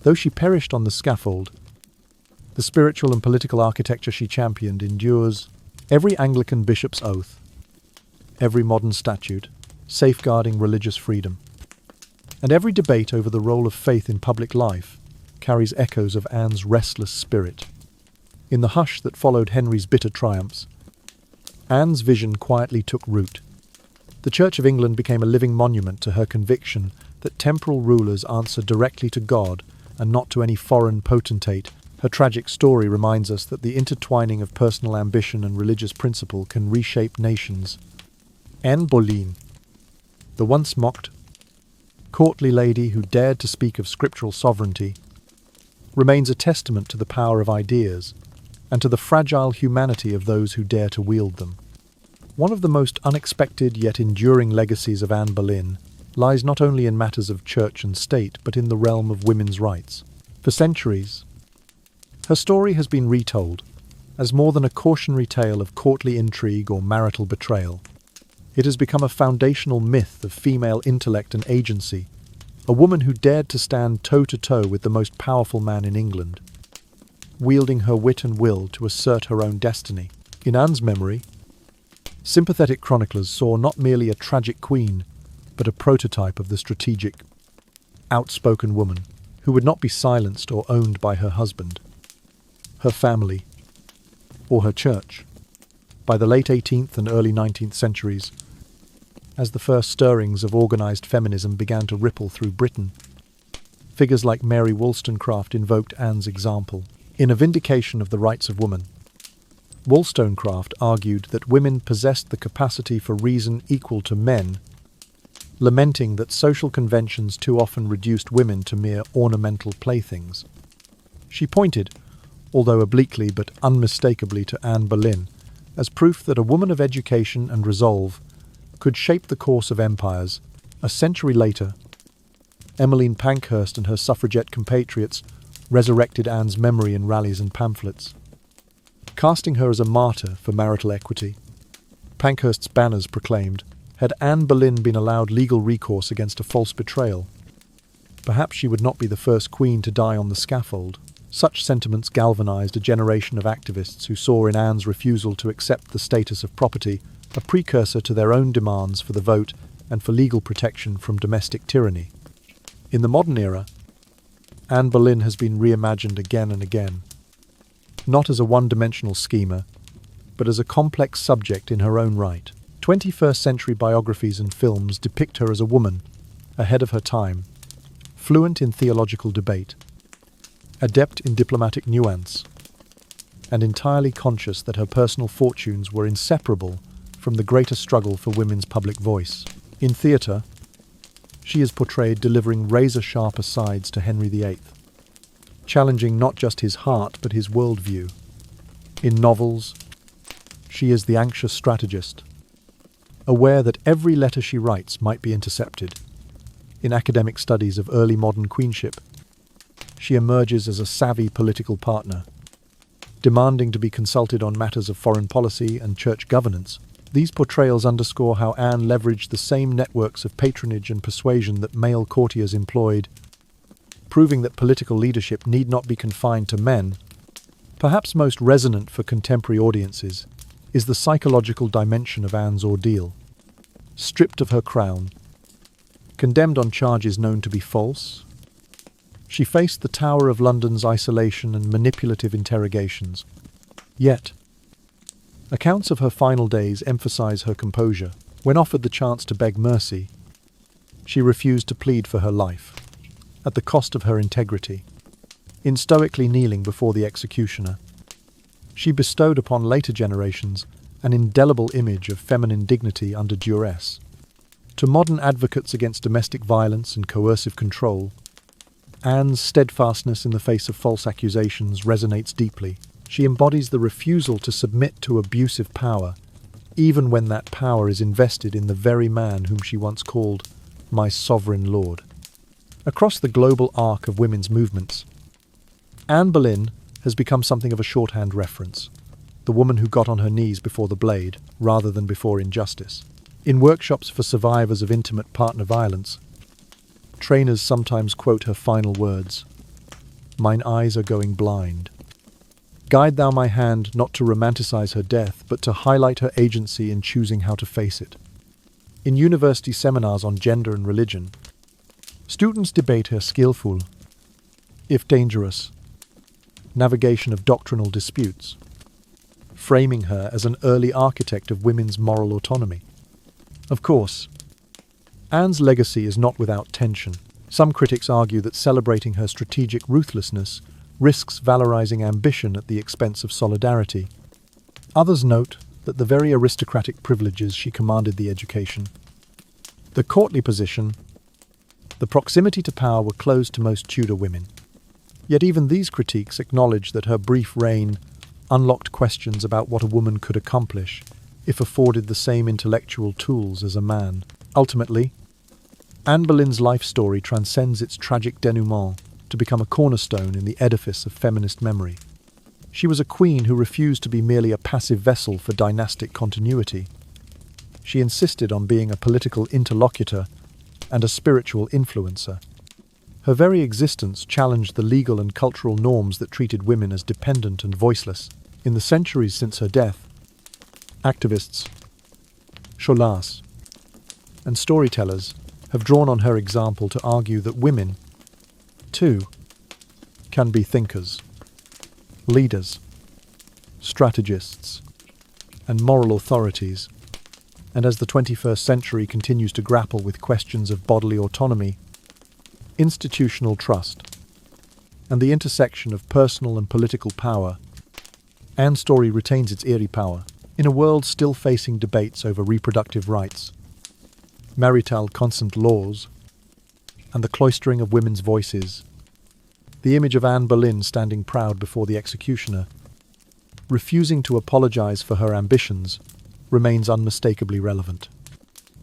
Though she perished on the scaffold, the spiritual and political architecture she championed endures. Every Anglican bishop's oath, every modern statute, safeguarding religious freedom, and every debate over the role of faith in public life carries echoes of Anne's restless spirit. In the hush that followed Henry's bitter triumphs, Anne's vision quietly took root. The Church of England became a living monument to her conviction that temporal rulers answer directly to God and not to any foreign potentate. Her tragic story reminds us that the intertwining of personal ambition and religious principle can reshape nations. Anne Boleyn, the once mocked, courtly lady who dared to speak of scriptural sovereignty, remains a testament to the power of ideas and to the fragile humanity of those who dare to wield them. One of the most unexpected yet enduring legacies of Anne Boleyn lies not only in matters of church and state, but in the realm of women's rights. For centuries, her story has been retold as more than a cautionary tale of courtly intrigue or marital betrayal. It has become a foundational myth of female intellect and agency, a woman who dared to stand toe-to-toe with the most powerful man in England, wielding her wit and will to assert her own destiny. In Anne's memory, sympathetic chroniclers saw not merely a tragic queen, but a prototype of the strategic, outspoken woman who would not be silenced or owned by her husband, her family, or her church. By the late 18th and early 19th centuries, as the first stirrings of organised feminism began to ripple through Britain, figures like Mary Wollstonecraft invoked Anne's example. In A Vindication of the Rights of Woman, Wollstonecraft argued that women possessed the capacity for reason equal to men, lamenting that social conventions too often reduced women to mere ornamental playthings. She pointed, although obliquely but unmistakably, to Anne Boleyn as proof that a woman of education and resolve could shape the course of empires. A century later, Emmeline Pankhurst and her suffragette compatriots resurrected Anne's memory in rallies and pamphlets, casting her as a martyr for marital equity. Pankhurst's banners proclaimed, "Had Anne Boleyn been allowed legal recourse against a false betrayal, perhaps she would not be the first queen to die on the scaffold." Such sentiments galvanized a generation of activists who saw in Anne's refusal to accept the status of property a precursor to their own demands for the vote and for legal protection from domestic tyranny. In the modern era, Anne Boleyn has been reimagined again and again, not as a one-dimensional schemer, but as a complex subject in her own right. 21st century biographies and films depict her as a woman, ahead of her time, fluent in theological debate, adept in diplomatic nuance, and entirely conscious that her personal fortunes were inseparable from the greater struggle for women's public voice. In theatre, she is portrayed delivering razor-sharp asides to Henry VIII, challenging not just his heart but his worldview. In novels, she is the anxious strategist, aware that every letter she writes might be intercepted. In academic studies of early modern queenship, she emerges as a savvy political partner, demanding to be consulted on matters of foreign policy and church governance. These portrayals underscore how Anne leveraged the same networks of patronage and persuasion that male courtiers employed, proving that political leadership need not be confined to men. Perhaps most resonant for contemporary audiences is the psychological dimension of Anne's ordeal. Stripped of her crown, condemned on charges known to be false, she faced the Tower of London's isolation and manipulative interrogations. Yet, accounts of her final days emphasize her composure. When offered the chance to beg mercy, she refused to plead for her life, at the cost of her integrity. In stoically kneeling before the executioner, she bestowed upon later generations an indelible image of feminine dignity under duress. To modern advocates against domestic violence and coercive control, Anne's steadfastness in the face of false accusations resonates deeply. She embodies the refusal to submit to abusive power, even when that power is invested in the very man whom she once called "my sovereign lord." Across the global arc of women's movements, Anne Boleyn has become something of a shorthand reference, the woman who got on her knees before the blade rather than before injustice. In workshops for survivors of intimate partner violence, trainers sometimes quote her final words, "Mine eyes are going blind." Guide thou my hand not to romanticize her death, but to highlight her agency in choosing how to face it. In university seminars on gender and religion, students debate her skillful, if dangerous, navigation of doctrinal disputes, framing her as an early architect of women's moral autonomy. Of course, Anne's legacy is not without tension. Some critics argue that celebrating her strategic ruthlessness risks valorizing ambition at the expense of solidarity. Others note that the very aristocratic privileges she commanded the education, the courtly position, the proximity to power were closed to most Tudor women. Yet even these critiques acknowledge that her brief reign unlocked questions about what a woman could accomplish if afforded the same intellectual tools as a man. Ultimately, Anne Boleyn's life story transcends its tragic denouement to become a cornerstone in the edifice of feminist memory. She was a queen who refused to be merely a passive vessel for dynastic continuity. She insisted on being a political interlocutor and a spiritual influencer. Her very existence challenged the legal and cultural norms that treated women as dependent and voiceless. In the centuries since her death, activists, scholars, and storytellers have drawn on her example to argue that women, too, can be thinkers, leaders, strategists, and moral authorities. And as the 21st century continues to grapple with questions of bodily autonomy, institutional trust, and the intersection of personal and political power, Anne's story retains its eerie power in a world still facing debates over reproductive rights, marital consent laws, and the cloistering of women's voices. The image of Anne Boleyn standing proud before the executioner, refusing to apologize for her ambitions, remains unmistakably relevant.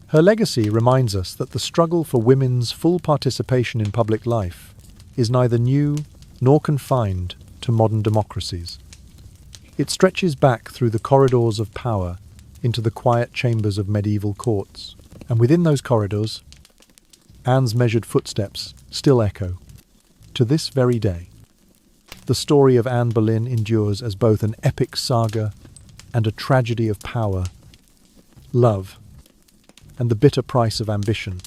Her legacy reminds us that the struggle for women's full participation in public life is neither new nor confined to modern democracies. It stretches back through the corridors of power into the quiet chambers of medieval courts, and within those corridors, Anne's measured footsteps still echo to this very day. The story of Anne Boleyn endures as both an epic saga and a tragedy of power, love, and the bitter price of ambition.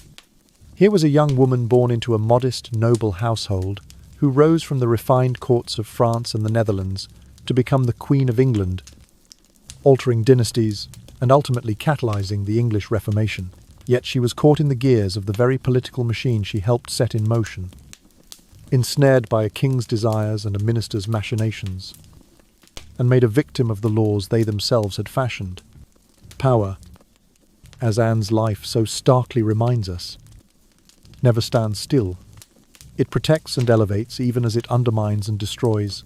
Here was a young woman born into a modest, noble household who rose from the refined courts of France and the Netherlands to become the Queen of England, altering dynasties and ultimately catalyzing the English Reformation. Yet she was caught in the gears of the very political machine she helped set in motion, ensnared by a king's desires and a minister's machinations, and made a victim of the laws they themselves had fashioned. Power, as Anne's life so starkly reminds us, never stands still. It protects and elevates even as it undermines and destroys.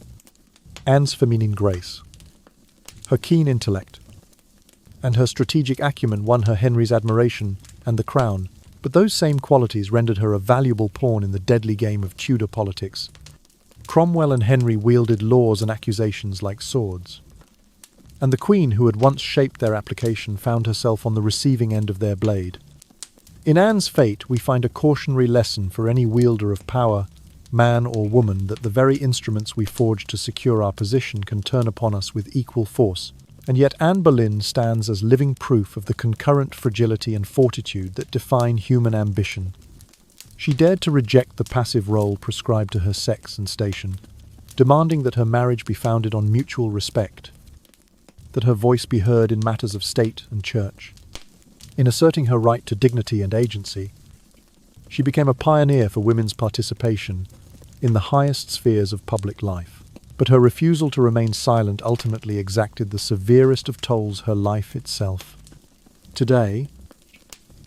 Anne's feminine grace, her keen intellect, and her strategic acumen won her Henry's admiration and the crown, but those same qualities rendered her a valuable pawn in the deadly game of Tudor politics. Cromwell and Henry wielded laws and accusations like swords, and the Queen, who had once shaped their application, found herself on the receiving end of their blade. In Anne's fate, we find a cautionary lesson for any wielder of power, man or woman, that the very instruments we forge to secure our position can turn upon us with equal force. And yet Anne Boleyn stands as living proof of the concurrent fragility and fortitude that define human ambition. She dared to reject the passive role prescribed to her sex and station, demanding that her marriage be founded on mutual respect, that her voice be heard in matters of state and church. In asserting her right to dignity and agency, she became a pioneer for women's participation in the highest spheres of public life. But her refusal to remain silent ultimately exacted the severest of tolls, her life itself. Today,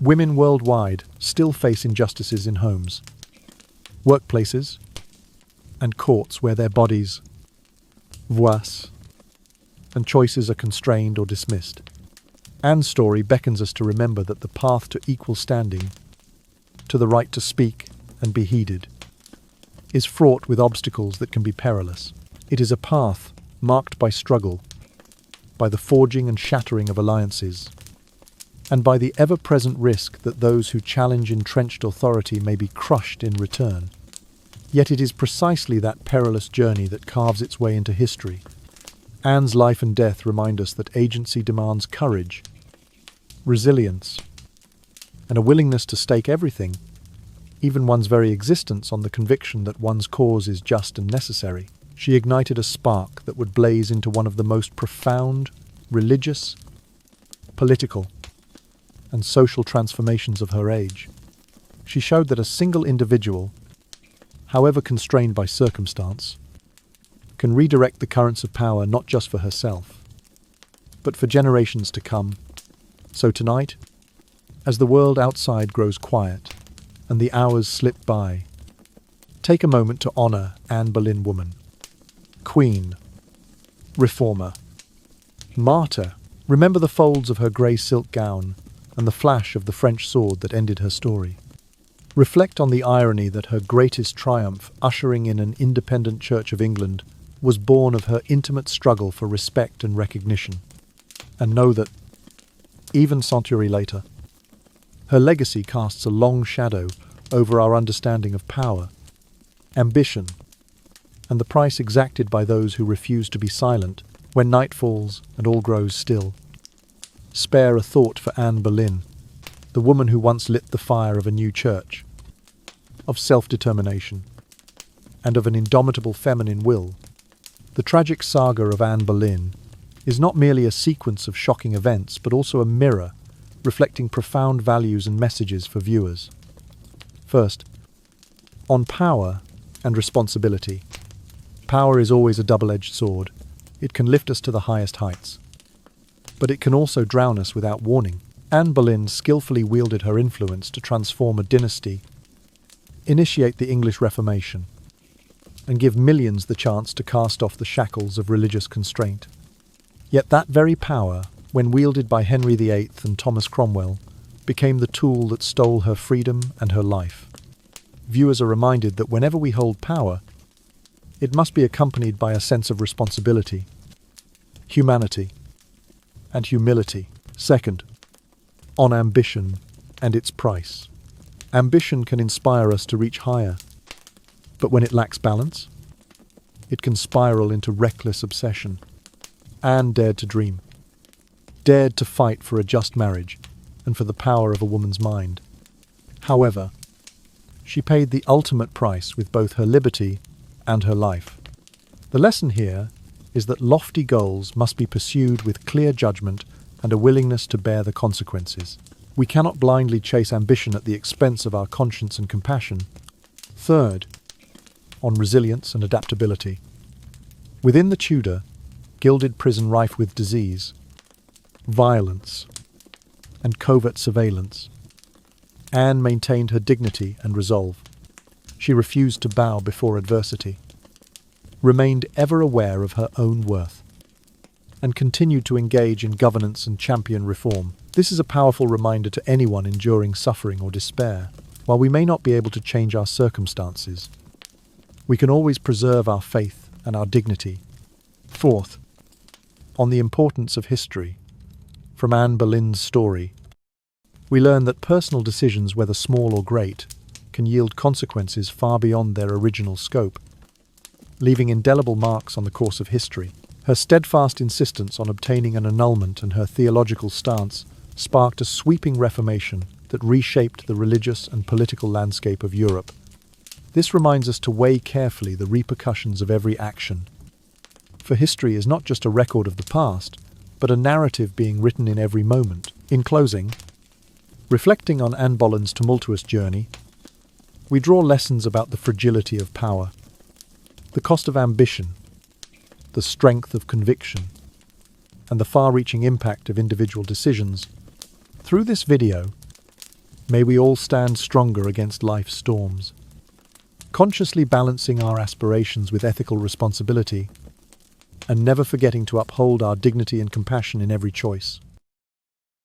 women worldwide still face injustices in homes, workplaces, and courts where their bodies, vows, and choices are constrained or dismissed. Anne's story beckons us to remember that the path to equal standing, to the right to speak and be heeded, is fraught with obstacles that can be perilous. It is a path marked by struggle, by the forging and shattering of alliances, and by the ever-present risk that those who challenge entrenched authority may be crushed in return. Yet it is precisely that perilous journey that carves its way into history. Anne's life and death remind us that agency demands courage, resilience, and a willingness to stake everything, even one's very existence, on the conviction that one's cause is just and necessary. She ignited a spark that would blaze into one of the most profound, religious, political, and social transformations of her age. She showed that a single individual, however constrained by circumstance, can redirect the currents of power not just for herself, but for generations to come. So tonight, as the world outside grows quiet and the hours slip by, take a moment to honor Anne Boleyn, woman, Queen, reformer, martyr. Remember the folds of her grey silk gown and the flash of the French sword that ended her story. Reflect on the irony that her greatest triumph, ushering in an independent Church of England, was born of her intimate struggle for respect and recognition. And know that, even a century later, her legacy casts a long shadow over our understanding of power, ambition, and the price exacted by those who refuse to be silent when night falls and all grows still. Spare a thought for Anne Boleyn, the woman who once lit the fire of a new church, of self-determination, and of an indomitable feminine will. The tragic saga of Anne Boleyn is not merely a sequence of shocking events, but also a mirror reflecting profound values and messages for viewers. First, on power and responsibility. Power is always a double-edged sword. It can lift us to the highest heights, but it can also drown us without warning. Anne Boleyn skillfully wielded her influence to transform a dynasty, initiate the English Reformation, and give millions the chance to cast off the shackles of religious constraint. Yet that very power, when wielded by Henry VIII and Thomas Cromwell, became the tool that stole her freedom and her life. Viewers are reminded that whenever we hold power, it must be accompanied by a sense of responsibility, humanity, and humility. Second, on ambition and its price. Ambition can inspire us to reach higher, but when it lacks balance, it can spiral into reckless obsession. Anne dared to dream, dared to fight for a just marriage and for the power of a woman's mind. However, she paid the ultimate price with both her liberty and her life. The lesson here is that lofty goals must be pursued with clear judgment and a willingness to bear the consequences. We cannot blindly chase ambition at the expense of our conscience and compassion. Third, on resilience and adaptability. Within the Tudor, gilded prison rife with disease, violence, and covert surveillance, Anne maintained her dignity and resolve. She refused to bow before adversity, remained ever aware of her own worth, and continued to engage in governance and champion reform. This is a powerful reminder to anyone enduring suffering or despair. While we may not be able to change our circumstances, we can always preserve our faith and our dignity. Fourth, on the importance of history. From Anne Boleyn's story, we learn that personal decisions, whether small or great, can yield consequences far beyond their original scope, leaving indelible marks on the course of history. Her steadfast insistence on obtaining an annulment and her theological stance sparked a sweeping reformation that reshaped the religious and political landscape of Europe. This reminds us to weigh carefully the repercussions of every action. For history is not just a record of the past, but a narrative being written in every moment. In closing, reflecting on Anne Boleyn's tumultuous journey, we draw lessons about the fragility of power, the cost of ambition, the strength of conviction, and the far-reaching impact of individual decisions. Through this video, may we all stand stronger against life's storms, consciously balancing our aspirations with ethical responsibility, and never forgetting to uphold our dignity and compassion in every choice.